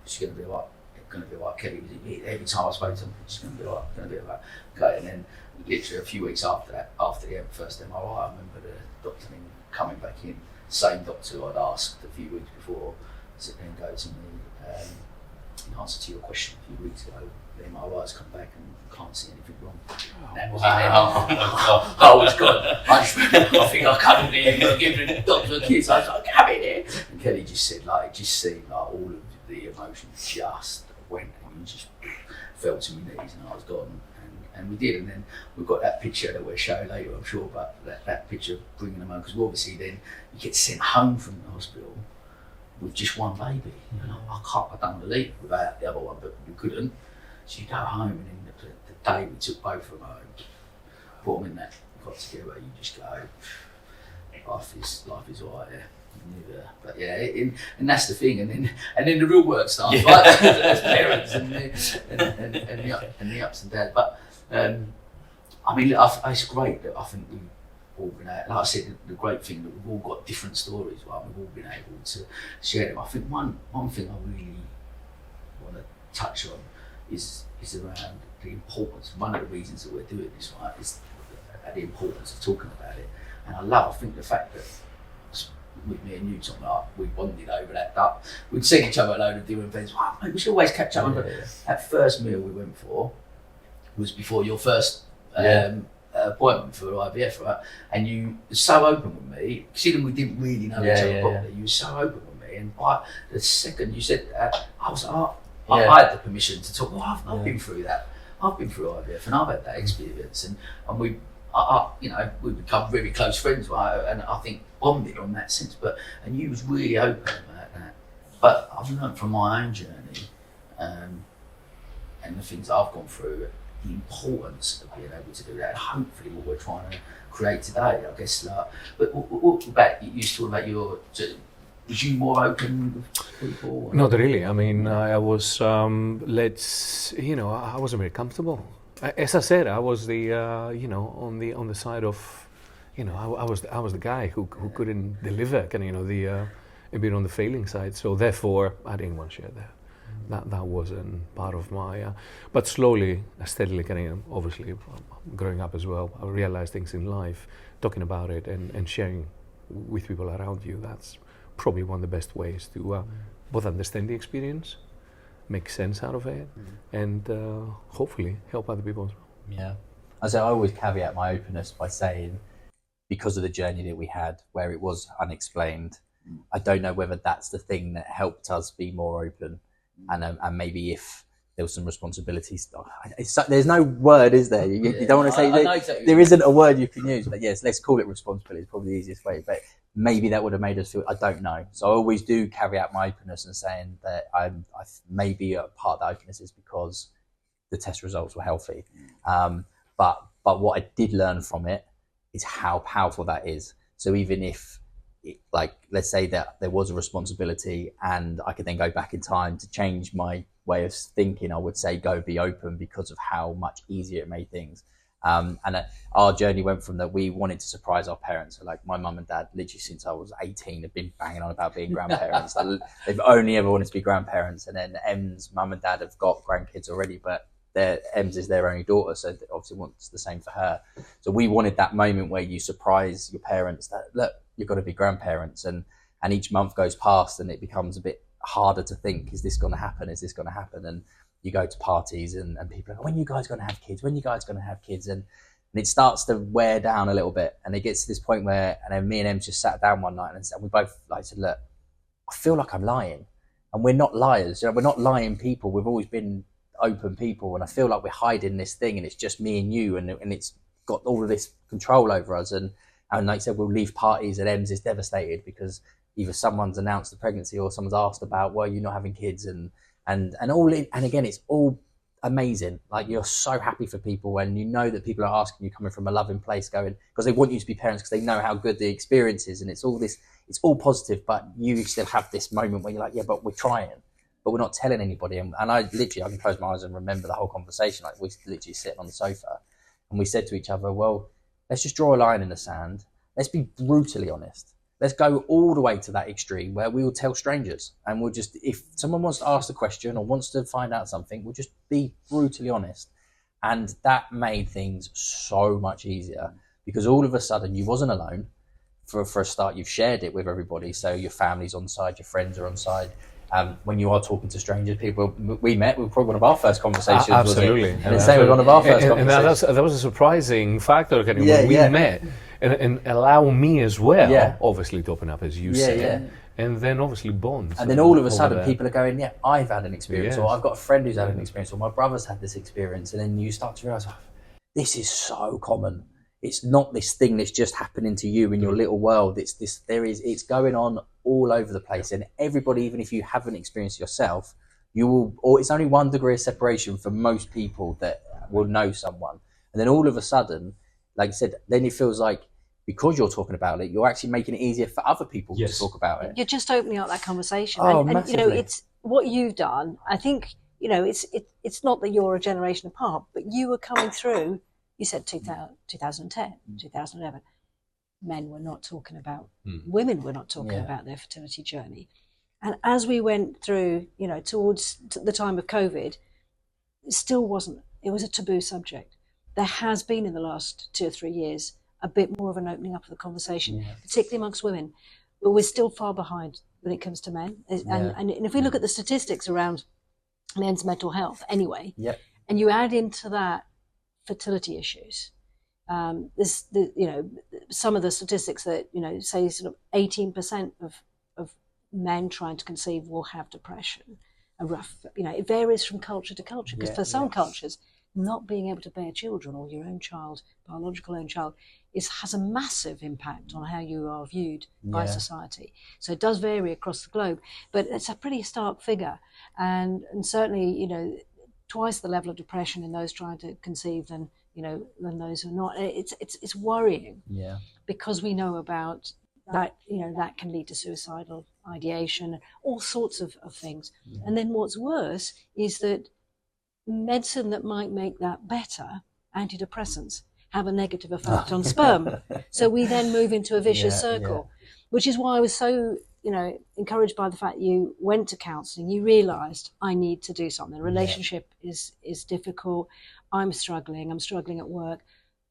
it's going to be alright. Going to be alright. Kelly was in here. Every time I spoke to him, it's going to be alright. Going to be alright. Okay, and then literally a few weeks after that, after the first MRI, I remember the doctor coming back in. Same doctor I'd asked a few weeks before, sit there and go to me, in answer to your question a few weeks ago, the MRI's come back and can't see anything wrong. That was I was gone. I think I come in here and giving the doctor a kiss. I was like, come in here. And Kelly just said, like, it just seemed like all of the emotions just went, and you just fell to my knees, and I was gone. And we did, and then we've got that picture that we'll show later, I'm sure, but that picture of bringing them home, because obviously then you get sent home from the hospital with just one baby. I don't want to leave without the other one, but we couldn't. So you go home, and then the day we took both of them home, put them in that, got together, you just go, life is alright, yeah. But yeah, and that's the thing, and then the real work starts, right? As parents and the ups and downs. But I mean, it's great that I think we've all been able, like I said, the great thing that we've all got different stories, right? We've all been able to share them. I think one thing I really want to touch on is around the importance. One of the reasons that we're doing this, right, is the importance of talking about it. And I think the fact that with me and you, Tom, like, we bonded over that. But we'd seen each other at a load of different events. Wow, mate, we should always catch up. That first meal we went for was before your first appointment for IVF, right? And you were so open with me, considering we didn't really know each other properly. You were so open with me, and the second you said that, I was like, I had the permission to talk. Well, I've been through that. I've been through IVF, and I've had that experience, and we, you know, we become really close friends, right? And I think bonded on that sense. And you was really open about that. But I've learned from my own journey, and the things I've gone through, the importance of being able to do that. And hopefully, what we're trying to create today, I guess. Like, but what about you? Talking about your. Was you more open with people? Not really. I mean, I was, I wasn't very comfortable. As I said, I was the, on the side of, I was the guy who couldn't deliver, a bit on the failing side. So therefore, I didn't want to share that. That wasn't part of my, but slowly, steadily, obviously, growing up as well, I realized things in life, talking about it and sharing with people around you. That's probably one of the best ways to both understand the experience, make sense out of it, and hopefully help other people as well. Yeah. As I always caveat my openness by saying, because of the journey that we had where it was unexplained, I don't know whether that's the thing that helped us be more open, and maybe if there was some responsibilities. There's no word, is there? You don't want to say exactly. There isn't a word you can use, but yes, let's call it responsibility. It's probably the easiest way. But maybe that would have made us feel. I don't know. So I always do caveat my openness and saying that I maybe a part of that openness is because the test results were healthy. But what I did learn from it is how powerful that is. So even if, let's say that there was a responsibility and I could then go back in time to change my way of thinking, I would say go be open because of how much easier it made things. And our journey went from that we wanted to surprise our parents. So my mum and dad, literally since I was 18, have been banging on about being grandparents. They've only ever wanted to be grandparents. And then Em's mum and dad have got grandkids already, but Em's is their only daughter, so they obviously wants the same for her. So we wanted that moment where you surprise your parents that, look, you've got to be grandparents. And each month goes past and it becomes a bit harder to think, is this going to happen? Is this going to happen? And you go to parties and people are like, when are you guys going to have kids? When are you guys going to have kids? And it starts to wear down a little bit. And it gets to this point where, and then me and Em just sat down one night and we both said, look, I feel like I'm lying. And we're not liars. We're not lying people. We've always been open people. And I feel like we're hiding this thing and it's just me and you. And it's got all of this control over us. And like I said, we'll leave parties and Em's is devastated because either someone's announced the pregnancy or someone's asked about, well, you're not having kids and all in, and again, it's all amazing. Like you're so happy for people and you know that people are asking you coming from a loving place going, because they want you to be parents because they know how good the experience is and it's all positive, but you still have this moment where you're like, yeah, but we're trying, but we're not telling anybody. And I can close my eyes and remember the whole conversation. Like we literally sitting on the sofa and we said to each other, well, let's just draw a line in the sand. Let's be brutally honest. Let's go all the way to that extreme where we will tell strangers and we'll just, if someone wants to ask a question or wants to find out something, we'll just be brutally honest. And that made things so much easier because all of a sudden you wasn't alone. For a start, you've shared it with everybody. So your family's on side, your friends are on side. When you are talking to strangers, people we met, we were probably one of our first conversations. Absolutely. And the same with one of our first conversations. And that was a surprising factor when we met. And allow me as well, obviously, to open up, as you said, and then obviously bonds. And then all of a sudden, people are going, yeah, I've had an experience, or I've got a friend who's had an experience, or my brother's had this experience. And then you start to realise, this is so common. It's not this thing that's just happening to you in your little world. It's going on all over the place. And everybody, even if you haven't experienced it yourself, it's only 1 degree of separation for most people that will know someone. And then all of a sudden, like I said, then it feels like because you're talking about it, you're actually making it easier for other people to talk about it. You're just opening up that conversation. Massively. It's what you've done. I think, it's not that you're a generation apart, but you were coming through, you said 2010, 2011. Men were not talking about, women were not talking about their fertility journey. And as we went through, towards the time of COVID, it still wasn't, it was a taboo subject. There has been in the last 2 or 3 years a bit more of an opening up of the conversation, particularly amongst women. but we're still far behind when it comes to men. And if we look at the statistics around men's mental health anyway, and you add into that fertility issues, some of the statistics that, say sort of 18% of men trying to conceive will have depression. It varies from culture to culture, because for some cultures, not being able to bear children, or your own child, biological own child, has a massive impact on how you are viewed by society. So it does vary across the globe, but it's a pretty stark figure, and certainly, twice the level of depression in those trying to conceive than those who are not. It's worrying, because we know about that, that can lead to suicidal ideation and all sorts of things. And then what's worse is that medicine that might make that better, antidepressants, have a negative effect on sperm. So we then move into a vicious circle, which is why I was so, encouraged by the fact you went to counselling. You realised, I need to do something. The relationship is difficult. I'm struggling at work.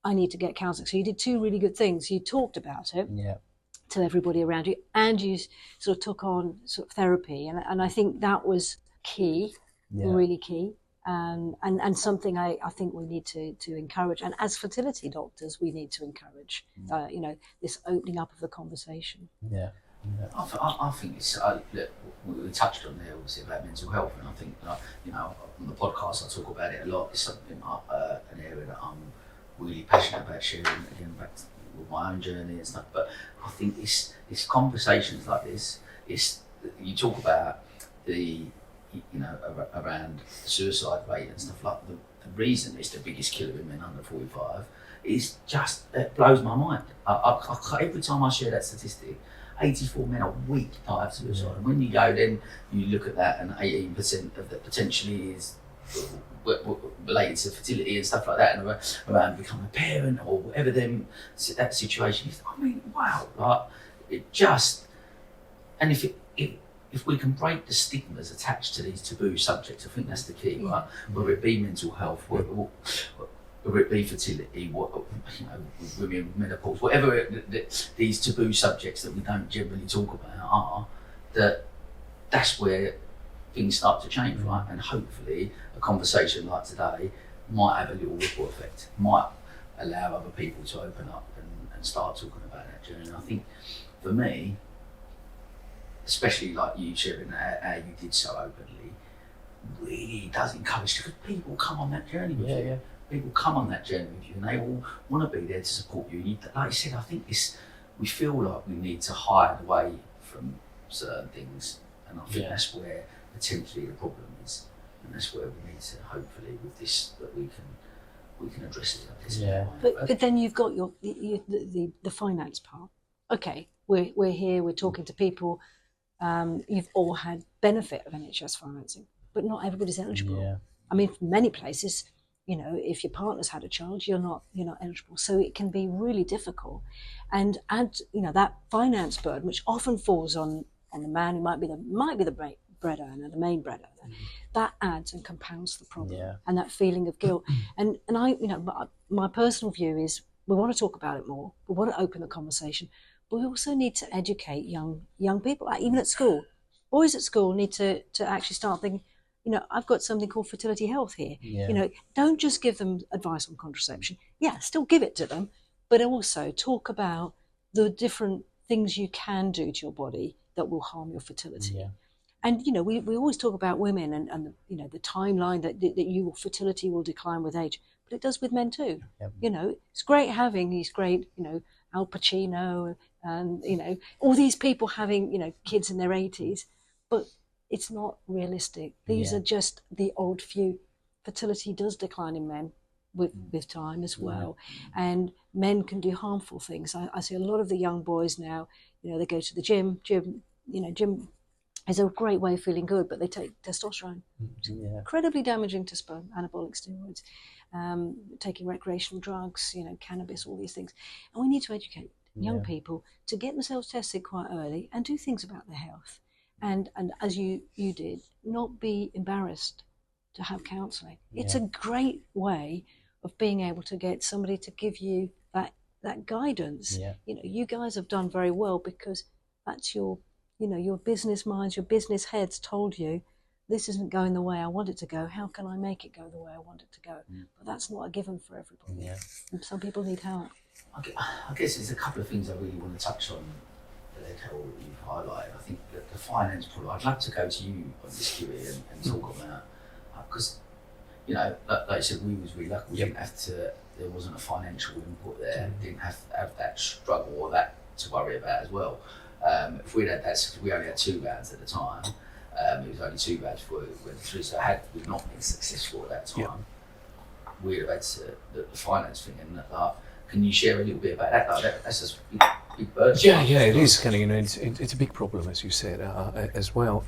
I need to get counselling. So you did two really good things. You talked about it to everybody around you, and you sort of took on sort of therapy. And I think that was key, really key. And something I think we need to encourage, and as fertility doctors we need to encourage this opening up of the conversation. I think it's we touched on there obviously about mental health, and I think on the podcast I talk about it a lot. It's something an area that I'm really passionate about sharing, again back with my own journey and stuff. But I think it's conversations like this. You talk about the around the suicide rate and stuff like that. The reason it's the biggest killer in men under 45 is just, it blows my mind. Every time I share that statistic, 84 men a week die of suicide. And when you go then, you look at that, and 18% of that potentially is related to fertility and stuff like that, and around becoming a parent or whatever that situation is. I mean, wow, like it just, and if we can break the stigmas attached to these taboo subjects, I think that's the key, right? Whether it be mental health, whether it be fertility, women, menopause, whatever these taboo subjects that we don't generally talk about are, that's where things start to change, right? And hopefully a conversation like today might have a little ripple effect, might allow other people to open up and start talking about that journey. And I think for me, especially like you sharing how you did so openly, really does encourage, because people come on that journey with you. People come on that journey with you, and they all want to be there to support you. Like I said, I think we feel like we need to hide away from certain things, and I think that's where potentially the problem is, and that's where we need to, hopefully with this, that we can address it like this. But then you've got the finance part. Okay, we're here, we're talking to people. You've all had benefit of NHS financing, but not everybody's eligible. I mean, for many places, if your partner's had a child, you're not eligible. So it can be really difficult, and add that finance burden, which often falls on the man who might be the bread earner, the main bread earner. That adds and compounds the problem, and that feeling of guilt. And I, my personal view is we want to talk about it more. We want to open the conversation. But we also need to educate young people, even at school. Boys at school need to actually start thinking, I've got something called fertility health here. Don't just give them advice on contraception. Still give it to them, but also talk about the different things you can do to your body that will harm your fertility. And we always talk about women and the timeline that your fertility will decline with age, but it does with men too. It's great having these great Al Pacino and all these people having kids in their 80s, but it's not realistic. These are just the odd few. Fertility does decline in men with time as well, and men can do harmful things. I see a lot of the young boys now. They go to the gym. Gym is a great way of feeling good, but they take testosterone. It's incredibly damaging to sperm. Anabolic steroids, taking recreational drugs, cannabis, all these things. And we need to educate young people to get themselves tested quite early and do things about their health. And as you did, not be embarrassed to have counselling. It's a great way of being able to get somebody to give you that guidance. You guys have done very well, because that's your, your business minds, your business heads told you, this isn't going the way I want it to go. How can I make it go the way I want it to go? But that's not a given for everybody. Yeah. And some people need help. I guess there's a couple of things I really want to touch on that you've highlighted. I think that the finance problem, I'd love to go to you on this, Kiwi, and talk about, because, like you said, we was really lucky. We didn't have to, there wasn't a financial input there, didn't have to have that struggle or that to worry about as well. If we'd had that, we only had 2 rounds at the time. It was only 2 rounds before we went through, so had we not been successful at that time, we'd have had the finance thing. And can you share a little bit about that? That's just big burden. Yeah, it is kind of, it's a big problem, as you said, as well.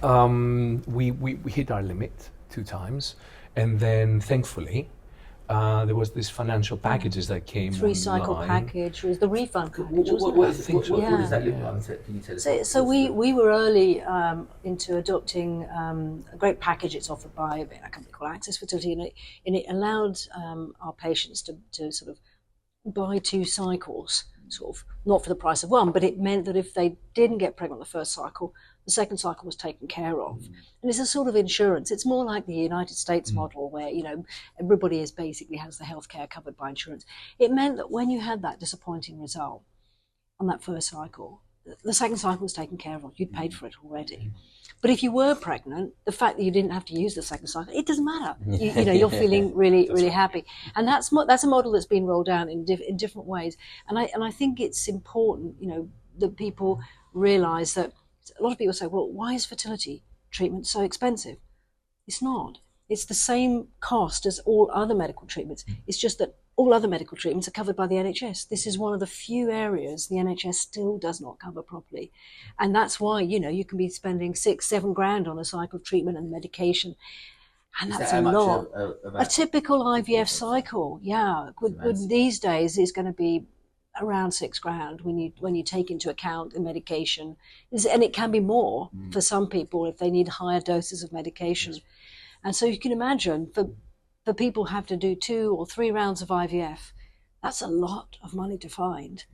We hit our limit 2 times, and then thankfully there was this financial packages that came 3-cycle online. package was the refund package. What does that look like? Can you tell us? So we were early into adopting a great package. It's offered by a company called Access Fertility, and it allowed our patients to sort of buy 2 cycles, sort of not for the price of 1, but it meant that if they didn't get pregnant the first cycle, the second cycle was taken care of. And it's a sort of insurance. It's more like the United States model where, everybody basically has the healthcare covered by insurance. It meant that when you had that disappointing result on that first cycle, the second cycle was taken care of. You'd paid for it already. But if you were pregnant, the fact that you didn't have to use the second cycle, it doesn't matter. You're feeling really, really happy. And that's a model that's been rolled out in different ways. And I think it's important, that people realise that a lot of people say, well, why is fertility treatment so expensive? It's not. It's the same cost as all other medical treatments. It's just that all other medical treatments are covered by the NHS. This is one of the few areas the NHS still does not cover properly. And that's why, you can be spending 6-7 grand on a cycle of treatment and medication. And that's a lot. A typical IVF cycle, would these days is going to be around 6 grand when you take into account the medication. And it can be more for some people if they need higher doses of medication. Yes. And so you can imagine for people have to do 2 or 3 rounds of IVF, that's a lot of money to find.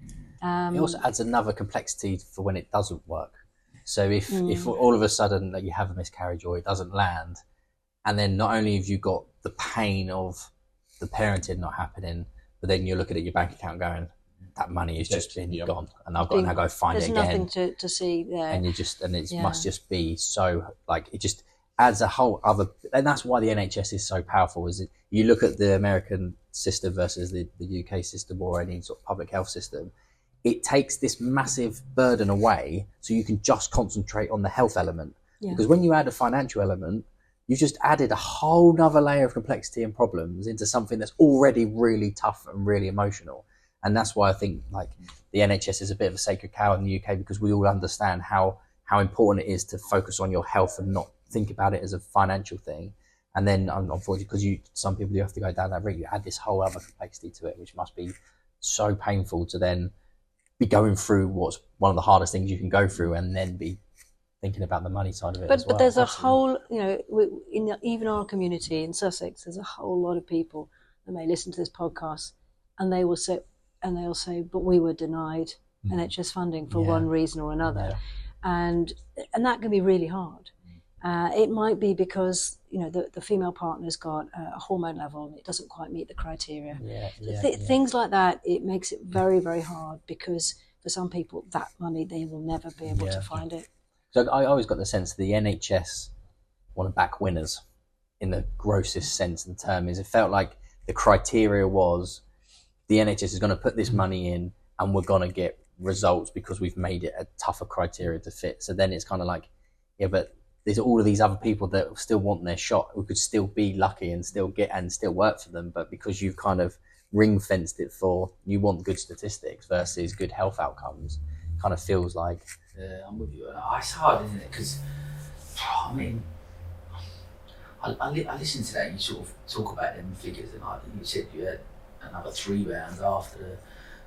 It also adds another complexity for when it doesn't work. So if all of a sudden you have a miscarriage or it doesn't land, and then not only have you got the pain of the parenting not happening, but then you're looking at your bank account going, that money has just been gone, and I've got to now go find it again. There's nothing to see there. And must just be so, it just adds a whole other, and that's why the NHS is so powerful. Is you look at the American system versus the UK system or any sort of public health system, it takes this massive burden away, so you can just concentrate on the health element. Because when you add a financial element, you've just added a whole nother layer of complexity and problems into something that's already really tough and really emotional. And that's why I think the NHS is a bit of a sacred cow in the UK, because we all understand how important it is to focus on your health and not think about it as a financial thing. And then unfortunately, because some people you have to go down that route, you add this whole other complexity to it, which must be so painful to then be going through what's one of the hardest things you can go through, and then be thinking about the money side of it as well. But there's a whole, in even our community in Sussex, there's a whole lot of people that may listen to this podcast, and they'll say, but we were denied NHS funding for one reason or another. And that can be really hard. It might be because, the female partner's got a hormone level and it doesn't quite meet the criteria. Things like that, it makes it very, very hard, because for some people, that money, they will never be able to find it. So I always got the sense that the NHS want to back winners in the grossest sense of the term. It felt like the criteria was, the NHS is going to put this money in and we're going to get results because we've made it a tougher criteria to fit. So then it's kind of like, but there's all of these other people that still want their shot, who could still be lucky and still get and still work for them. But because you've kind of ring fenced it for, you want good statistics versus good health outcomes, kind of feels like. Yeah, I'm with you. It's hard, isn't it? Because, I listened to that. You sort of talk about them figures, and you said you had another 3 rounds after.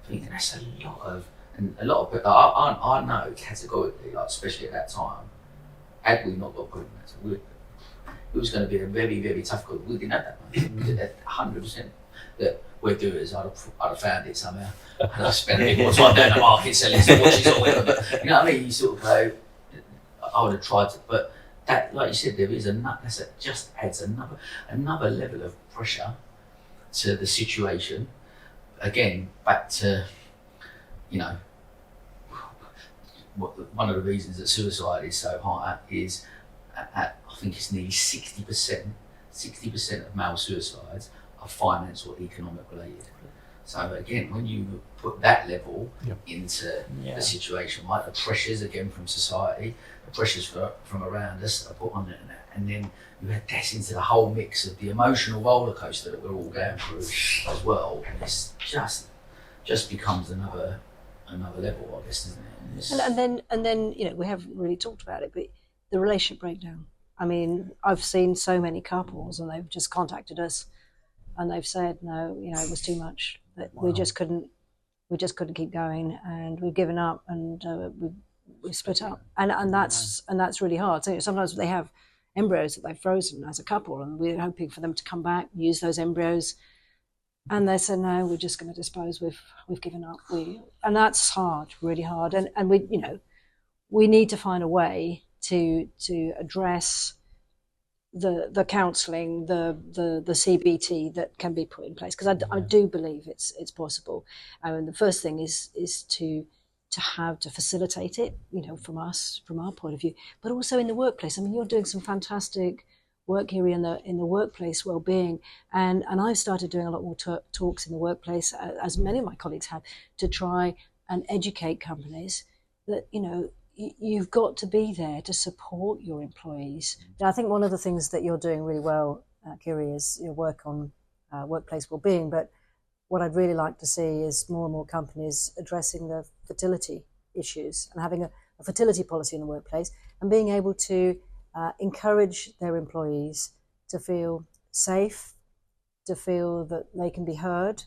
Thinking that's a lot of people. I know categorically, especially at that time, had we not got pregnant, it was going to be a very, very tough call. We didn't have that much. We did that 100%. that we're doers, I'd have found it somehow. And I spent a bit more time down the market selling some watches or whatever. But you know what I mean? You sort of go, I would have tried to, but that, like you said, there is just adds another level of pressure to the situation. Again, back to, you know, one of the reasons that suicide is so high is I think it's nearly 60% of male suicides are finance or economic related. So again, when you put that level into the situation, right, the pressures again from society, the pressures from around us are put on it, and then you add that into the whole mix of the emotional roller coaster that we're all going through as well, and it's just becomes another level, I guess, isn't it? And then you know, we haven't really talked about it, but the relationship breakdown. I mean, I've seen so many couples, and they've just contacted us, and they've said, no, you know, it was too much. That we just couldn't keep going, and we've given up, and we split up, and that's really hard. So sometimes they have embryos that they've frozen as a couple, and we're hoping for them to come back, use those embryos, and they said, no, we're just going to dispose. We've given up. And that's hard, really hard, and we, you know, we need to find a way to address the counselling, the CBT that can be put in place, because I do believe it's possible. And the first thing is to facilitate it, you know, from our point of view, but also in the workplace. I mean, you're doing some fantastic work here in the workplace well-being, and I've started doing a lot more talks in the workplace, as many of my colleagues have, to try and educate companies that, you know, you've got to be there to support your employees. I think one of the things that you're doing really well, Kiri, is your work on workplace well-being. But what I'd really like to see is more and more companies addressing the fertility issues and having a fertility policy in the workplace, and being able to encourage their employees to feel safe, to feel that they can be heard,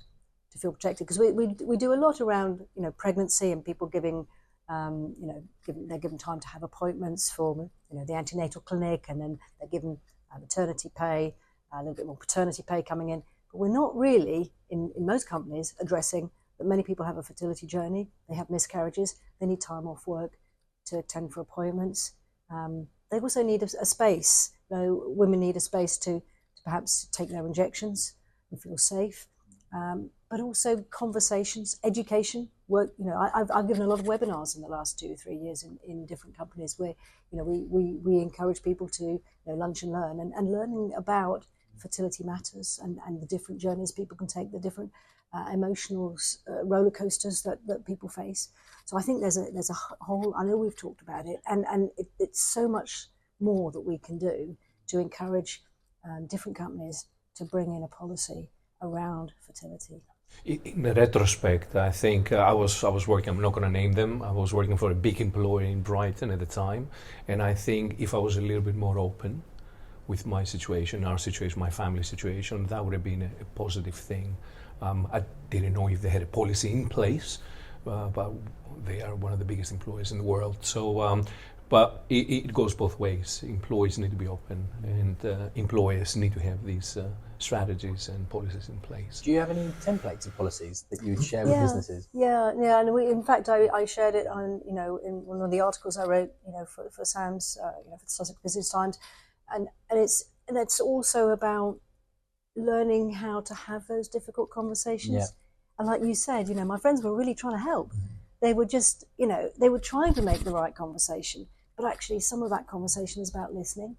to feel protected. Because we do a lot around, you know, pregnancy and people giving, you know, they're given time to have appointments for, you know, the antenatal clinic, and then they're given maternity pay, a little bit more paternity pay coming in. But we're not really, in most companies, addressing that many people have a fertility journey, they have miscarriages, they need time off work to attend for appointments. They also need a space. You know, women need a space to perhaps take their injections and feel safe. But also conversations, education, work. You know, I've given a lot of webinars in the last 2 or 3 years in different companies where, you know, we encourage people to, you know, lunch and learn, and learning about fertility matters and the different journeys people can take, the different emotional roller coasters that people face. So I think there's a whole. I know we've talked about it, and it's so much more that we can do to encourage different companies to bring in a policy around fertility. In retrospect, I think I was working, I'm not going to name them, I was working for a big employer in Brighton at the time, and I think if I was a little bit more open with my situation, our situation, my family situation, that would have been a positive thing. I didn't know if they had a policy in place, but they are one of the biggest employers in the world. So, but it goes both ways. Employees need to be open, and employers need to have these strategies and policies in place. Do you have any templates of policies that you would share with businesses? Yeah, and in fact, I shared it on, you know, in one of the articles I wrote, you know, for Sam's, you know, for the Sussex Business Times, and it's also about learning how to have those difficult conversations. Yeah. And like you said, you know, my friends were really trying to help. They were just, you know, they were trying to make the right conversation, but actually some of that conversation is about listening.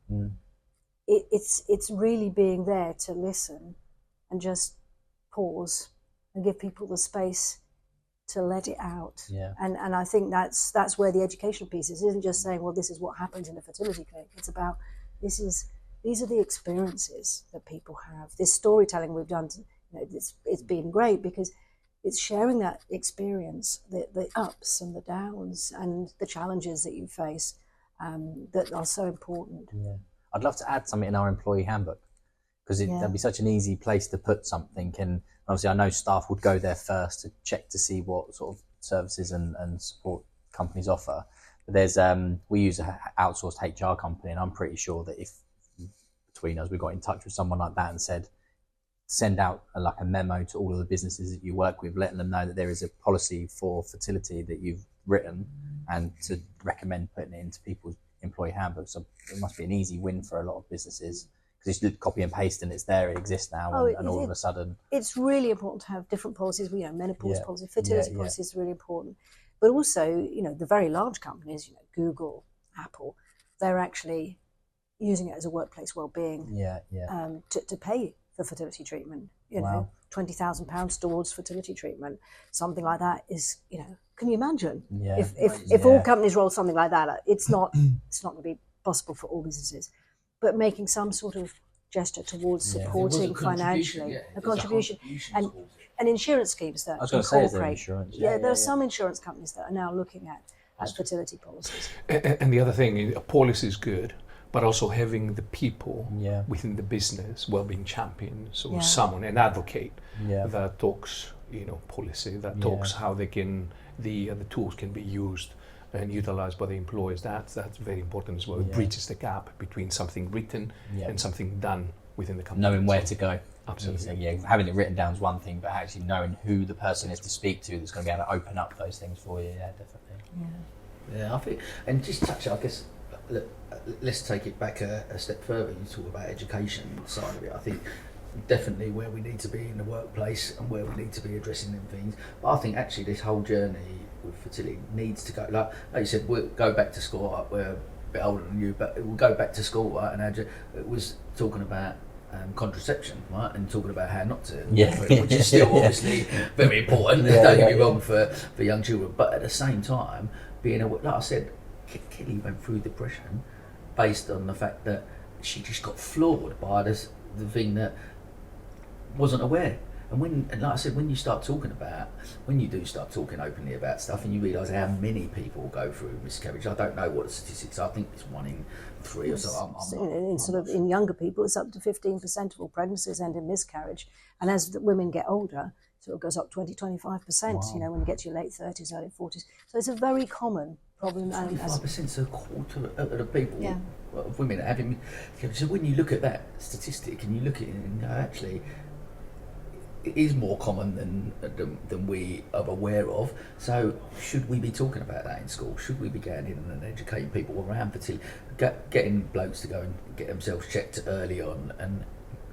It's really being there to listen and just pause and give people the space to let it out. Yeah. And I think that's where the educational piece is. It isn't just saying, well, this is what happens in a fertility clinic. It's about these are the experiences that people have. This storytelling we've done, you know, it's been great because it's sharing that experience, the ups and the downs and the challenges that you face that are so important. Yeah. I'd love to add something in our employee handbook, because that'd be such an easy place to put something. And obviously I know staff would go there first to check to see what sort of services and support companies offer. But there's we use an outsourced HR company, and I'm pretty sure that if between us we got in touch with someone like that and said, send out a memo to all of the businesses that you work with, letting them know that there is a policy for fertility that you've written, and to recommend putting it into people's employee handbooks. So it must be an easy win for a lot of businesses, because you copy and paste and it's there, it exists now, and all of a sudden. It's really important to have different policies. Menopause policy, fertility policy is really important. But also, the very large companies, Google, Apple, they're actually using it as a workplace well-being to pay for fertility treatment. Wow. £20,000 towards fertility treatment, something like that is, can you imagine? Yeah. If all companies roll something like that, it's not going to be possible for all businesses. But making some sort of gesture towards supporting financially a contribution and insurance schemes that incorporate. There are some insurance companies that are now looking at fertility policies. And the other thing, a policy is good, but also having the people within the business, well-being champions or someone, an advocate that talks, policy, that talks how they can, the tools can be used and utilized by the employers. That's very important as well. It bridges the gap between something written and something done within the company. Knowing where to go. Absolutely. So, having it written down is one thing, but actually knowing who the person is to speak to that's going to be able to open up those things for you. Yeah, definitely. Yeah, I think, and just touch, I guess, let's take it back a step further. You talk about education side of it. I think definitely where we need to be in the workplace and where we need to be addressing them things. But I think actually this whole journey with fertility needs to go, like you said, we'll go back to school. Like, we're a bit older than you, but we'll go back to school, right? And it was talking about contraception, right, and talking about how not to, which is still obviously very important. Don't get me wrong, for young children, but at the same time, being like I said, Kelly went through depression based on the fact that she just got floored by the thing that wasn't aware. And like I said, when you do start talking openly about stuff, and you realise how many people go through miscarriage. I don't know what the statistics are. I think it's 1 in 3 or so. In younger people, it's up to 15% of all pregnancies end in miscarriage, and as the women get older, so it goes up 20-25%. Wow. When you get to your late 30s, early 40s. So it's a very common problem. 25%, so a quarter of the people, of women having. So when you look at that statistic and you look at it and go, actually, it is more common than we are aware of. So should we be talking about that in school? Should we be going in and educating people around fertility, getting blokes to go and get themselves checked early on, and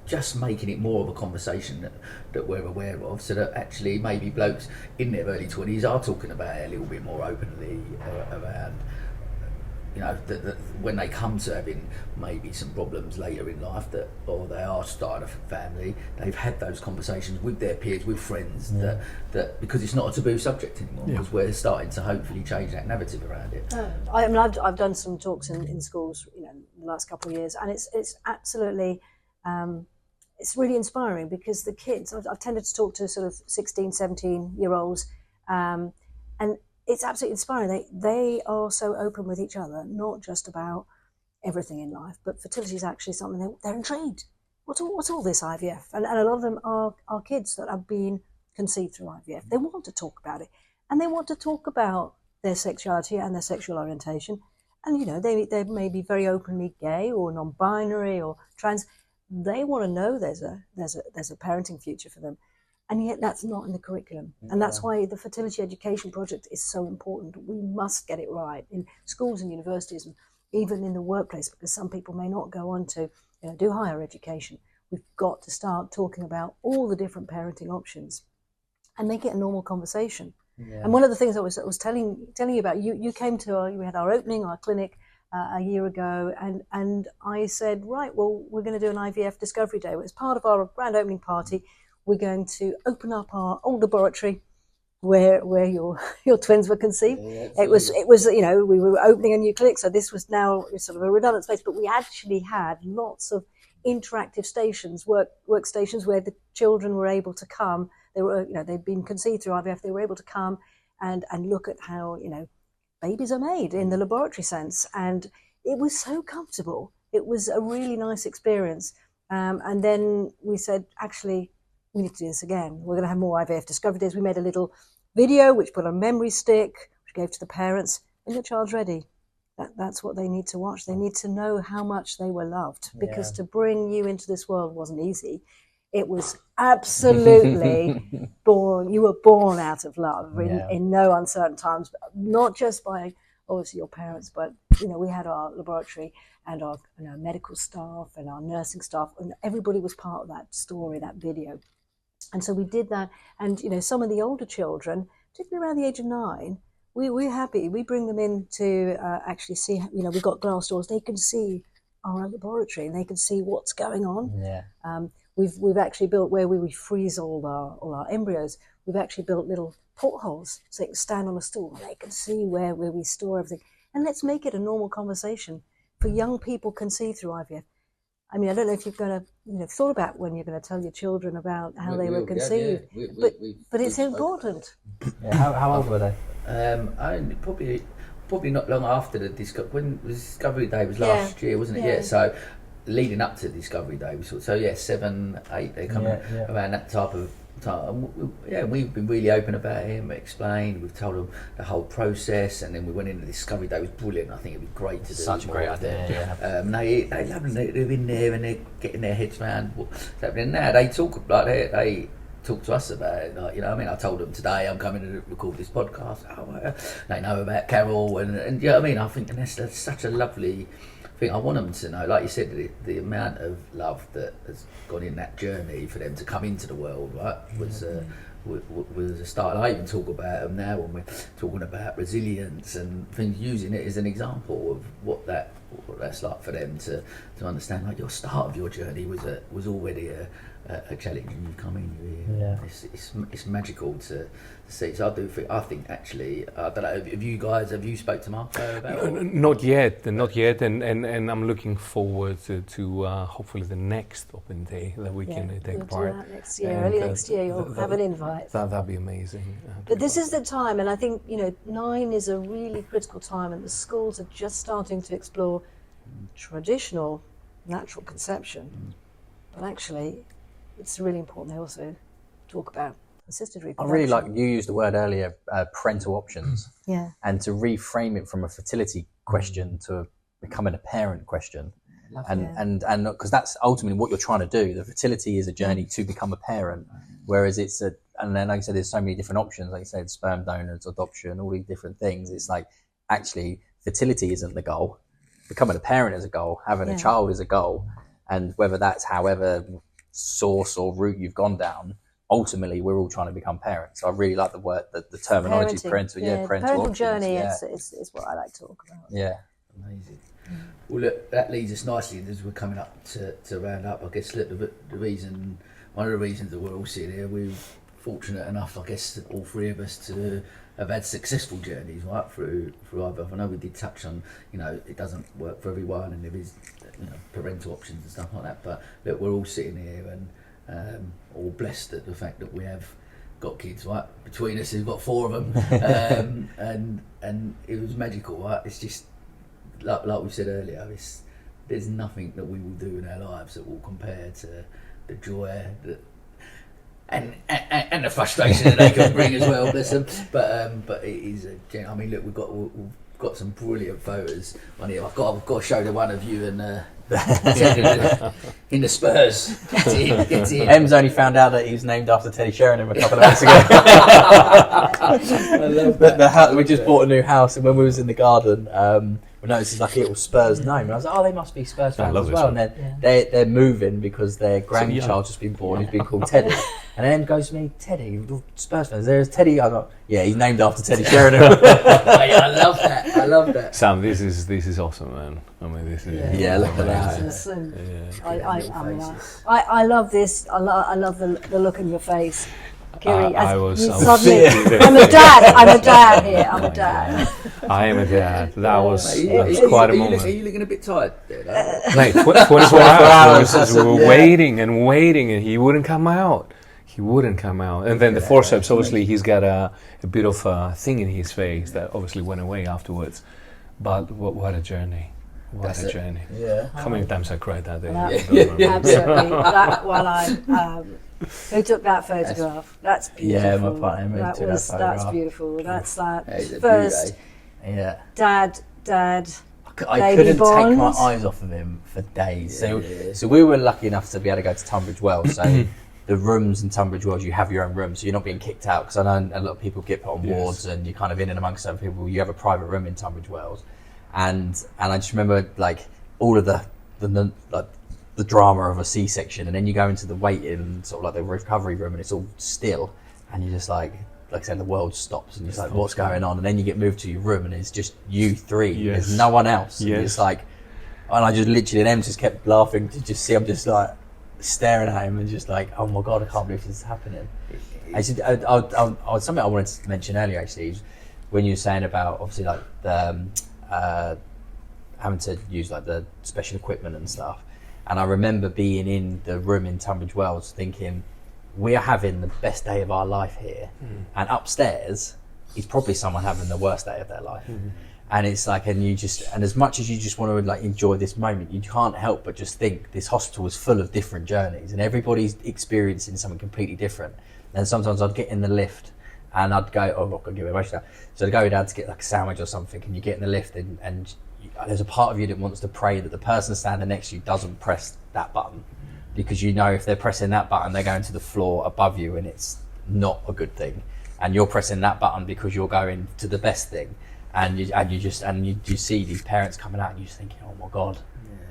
just making it more of a conversation that we're aware of, so that actually maybe blokes in their early 20s are talking about it a little bit more openly around, when they come to having maybe some problems later in life, or they are starting a family, they've had those conversations with their peers, with friends, that because it's not a taboo subject anymore, because we're starting to hopefully change that narrative around it. I've done some talks in schools, in the last couple of years, and it's absolutely. It's really inspiring, because the kids, I've tended to talk to sort of 16, 17-year-olds, and it's absolutely inspiring. They are so open with each other, not just about everything in life, but fertility is actually something they're intrigued. What's all this IVF? And a lot of them are kids that have been conceived through IVF. They want to talk about it, and they want to talk about their sexuality and their sexual orientation. And they may be very openly gay or non-binary or trans. They want to know there's a parenting future for them, and yet that's not in the curriculum. And that's why the fertility education project is so important. We must get it right in schools and universities, and even in the workplace, because some people may not go on to do higher education. We've got to start talking about all the different parenting options and make it a normal conversation. And one of the things I was telling you about, you came to we had our opening, our clinic, a year ago, and I said, right, well, we're going to do an IVF Discovery Day. As part of our grand opening party, we're going to open up our old laboratory where your twins were conceived. It was we were opening a new clinic, so this was now sort of a redundant space, but we actually had lots of interactive workstations where the children were able to come. They were they'd been conceived through IVF. They were able to come and look at how babies are made in the laboratory sense, and it was so comfortable. It was a really nice experience. And then we said, actually, we need to do this again. We're going to have more IVF Discovery Days. We made a little video which put on a memory stick, which gave to the parents. When your child's ready, that's what they need to watch. They need to know how much they were loved, because to bring you into this world wasn't easy. It was absolutely born. You were born out of love in no uncertain times, not just by obviously your parents, but we had our laboratory and our medical staff and our nursing staff, and everybody was part of that story, that video. And so we did that. And some of the older children, particularly around the age of 9, we're happy. We bring them in to actually see. We've got glass doors. They can see our laboratory and they can see what's going on. Yeah. We've actually built where we freeze all our embryos. We've actually built little portholes so they can stand on a stool and they can see where we store everything. And let's make it a normal conversation for young people can see through IVF. I mean, I don't know if you've got thought about when you're going to tell your children about how they were conceived, but it's important. Yeah. How old were they? Probably not long after the Discovery Day was last year, wasn't it? Yeah. So leading up to Discovery Day, 7, 8, they come around that type of time. We've been really open about it. Explained. We've told them the whole process, and then we went into Discovery Day. It was brilliant. I think it'd be great to do. Such a great idea. They love them. They're in there and they're getting their heads around what's happening now. They talk like they talk to us about it. I told them today I'm coming to record this podcast. They know about Carol, and I think that's such a lovely thing. I want them to know, like you said, the amount of love that has gone in that journey for them to come into the world, right, was a start. And I even talk about them now when we're talking about resilience and things, using it as an example of what that's like for them to understand. Like your start of your journey was already a challenge, and you've come in. It's magical to see. So I think actually, I don't know. Have you spoke to Marco about it? Not yet, and I'm looking forward to hopefully the next open day that we can take part. Do that next year, early next year, you'll have an invite. That'd be amazing. But this is the time, and I think 9 is a really critical time, and the schools are just starting to explore traditional natural conception, but actually it's really important they also talk about assisted reproduction. I really like you used the word earlier, parental options. Yeah. And to reframe it from a fertility question to becoming a parent question. And because that's ultimately what you're trying to do. The fertility is a journey to become a parent, whereas and then like I said, there's so many different options, like you said, sperm donors, adoption, all these different things. It's like, actually, fertility isn't the goal. Becoming a parent is a goal. Having a child is a goal. And whether that's however source or route you've gone down, ultimately we're all trying to become parents. So I really like the terminology, parental journey. Options, is what I like to talk about. Yeah, amazing. Well, look, that leads us nicely as we're coming up to round up. I guess one of the reasons that we're all sitting here, we're fortunate enough, I guess, all three of us to have had successful journeys right through IVF. I know we did touch on, it doesn't work for everyone, and there is, parental options and stuff like that. But look, we're all sitting here and all blessed at the fact that we have got kids, right? Between us, we've got 4 of them, and it was magical, right? It's just like we said earlier. There's nothing that we will do in our lives that will compare to the joy and the frustration that they can bring as well, bless them. But it is look, we've got some brilliant photos on here. I've got to show the one of you and in the Spurs. Get in. Em's only found out that he was named after Teddy Sheringham a couple of weeks ago. I love that. We just bought a new house, and when we was in the garden, we noticed it's like a little Spurs name, and I was like, they must be Spurs fans as well. And then they're moving because their grandchild just been born. He's been called Teddy. And then Em goes to me, Teddy, Spurs fans. There's Teddy. I thought, he's named after Teddy Sheringham. I love that. Sam, this is awesome, man. I mean, this is look at that. I love this. I love the look in your face. Kiri, I was I'm a dad here. I'm a dad. I am a dad. That was quite a moment. Are you looking a bit tired there? Mate, 24 hours. We were waiting, and he wouldn't come out. And then the forceps, obviously, he's got a bit of a thing in his face that obviously went away afterwards. But what a journey. What a journey. Yeah. How many times I cried that day? Absolutely. Who took that photograph? That's beautiful. Yeah, my partner took that photograph. That's beautiful. That's that It's first Yeah. dad. I I couldn't take my eyes off of him for days. So we were lucky enough to be able to go to Tunbridge Wells. So the rooms in Tunbridge Wells, you have your own room, so you're not being kicked out. Because I know a lot of people get put on wards, and you're kind of in and amongst other people. You have a private room in Tunbridge Wells, and I just remember like all of the drama of a C-section, and then you go into the waiting sort of like the recovery room, and it's all still, and you're just like I said, the world stops, and you're like, what's going on? And then you get moved to your room, and it's just you three. There's no one else. And it's like, and I just literally, and Em just kept laughing to just see. I'm just like staring at him and just like, oh my god, I can't believe this is happening. Something I wanted to mention earlier actually is when you were saying about obviously like the having to use like the special equipment and stuff, and I remember being in the room in Tunbridge Wells thinking, we are having the best day of our life here, and upstairs is probably someone having the worst day of their life. And it's like, and as much as you just want to like enjoy this moment, you can't help but just think this hospital is full of different journeys, and everybody's experiencing something completely different. And sometimes I'd get in the lift and I'd go, oh, I'm not going to get emotional. So I'd go down to get like a sandwich or something, and you get in the lift and there's a part of you that wants to pray that the person standing next to you doesn't press that button, because you know if they're pressing that button, they're going to the floor above you, and it's not a good thing. And you're pressing that button because you're going to the best thing. And you see these parents coming out, and you're just thinking, oh my god,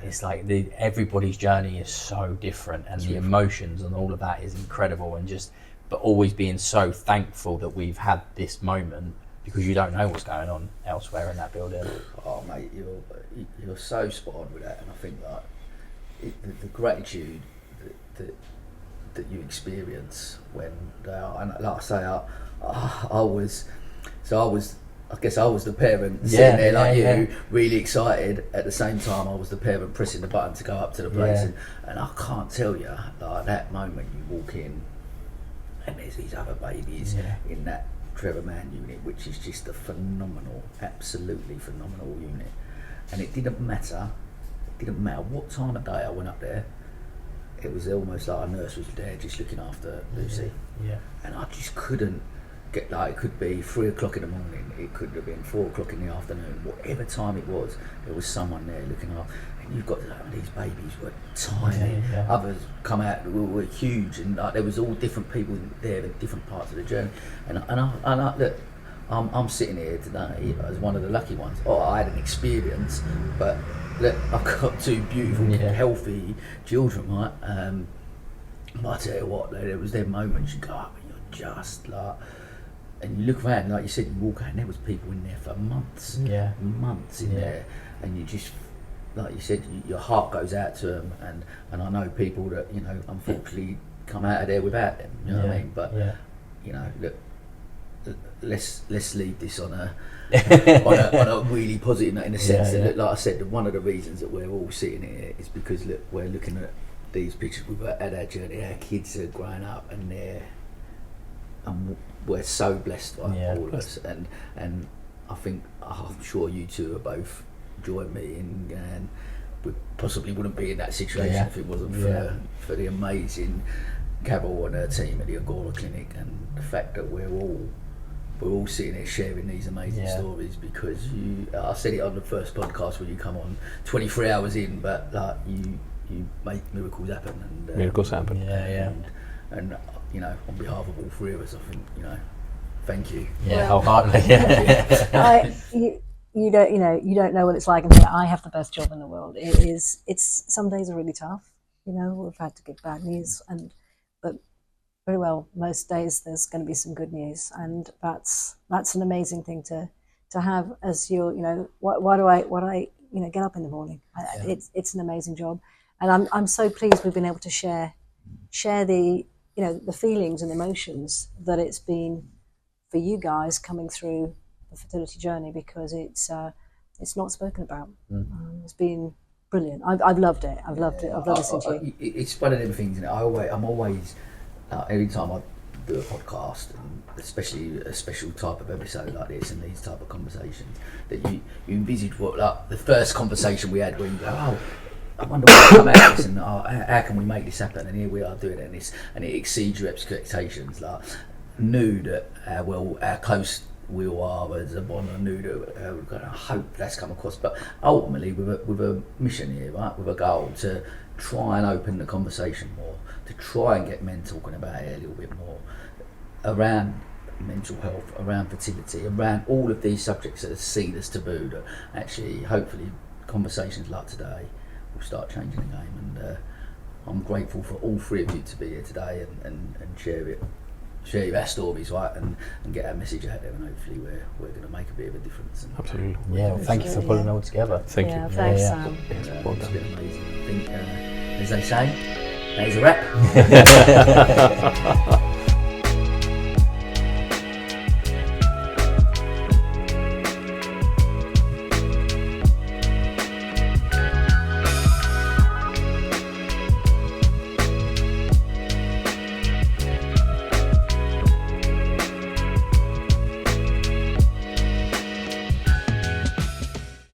it's like everybody's journey is so different, and the emotions and all of that is incredible, and but always being so thankful that we've had this moment, because you don't know what's going on elsewhere in that building. Oh mate, you're so spot on with that, and I think that the gratitude that you experience when they are, and like I say, I guess I was the parent sitting there like you, really excited. At the same time, I was the parent pressing the button to go up to the place, and I can't tell you, like that moment you walk in, and there's these other babies in that Trevor Mann unit, which is just a phenomenal, absolutely phenomenal unit. And it didn't matter what time of day I went up there. It was almost like a nurse was there just looking after Lucy. And I just couldn't get, like, it could be 3 o'clock in the morning, it could have been 4 o'clock in the afternoon, whatever time it was, there was someone there looking after. And you've got these babies were tiny, others come out were huge, and like, there was all different people there in different parts of the journey. And I look, I'm sitting here today as one of the lucky ones. I had an experience, but look, I've got 2 beautiful, healthy children, right? But I tell you what, there was them moments you go up and you're just like, and you look around, like you said, you walk out and there was people in there for months, months in there, and you just, like you said, your heart goes out to them, and I know people that, you know, unfortunately come out of there without them, you know what I mean? But, you know, look, let's leave this on a on a really positive note, in the sense that, like I said, one of the reasons that we're all sitting here is because, look, we're looking at these pictures we've had our journey, our kids are growing up, and we're so blessed by all of us, and I think, I'm sure you two are both join me and we possibly wouldn't be in that situation if it wasn't for the amazing Carol and her team at the Agora Clinic, and the fact that we're all sitting here sharing these amazing stories, because I said it on the first podcast when you come on, 23 hours in, but like you make miracles happen, and miracles happen. And you know, on behalf of all 3 of us, I think, you know, thank you. Wholeheartedly. You don't know what it's like, and say, I have the best job in the world. It's some days are really tough. You know, we've had to get bad news, but very well, most days there's going to be some good news, and that's an amazing thing to have as your, you know, why do I you know, get up in the morning? It's an amazing job, and I'm so pleased we've been able to share the, you know, the feelings and emotions that it's been for you guys coming through the fertility journey, because it's not spoken about. It's been brilliant. I've loved it. I've loved listening to you. It's one of them things, you know, I'm always every time I do a podcast, and especially a special type of episode like this and these type of conversations, that you envisage what, like the first conversation we had, where you go, oh, I wonder what will come out of this, and how can we make this happen? And here we are doing it, and it exceeds your expectations. Like, knew that how close we all are as a one. I knew that we're going to hope that's come across, but ultimately with a mission here, right, with a goal to try and open the conversation more, to try and get men talking about it a little bit more around mental health, around fertility, around all of these subjects that are seen as taboo. That actually, hopefully, conversations like today will start changing the game. And I'm grateful for all three of you to be here today and share our stories, right, and get our message out there, and hopefully we're going to make a bit of a difference. And Absolutely. Yeah, well, thank you for pulling it all together. Thank Yeah, you. thanks, Yeah. Sam. it's been amazing. I think, as they say, that is a wrap.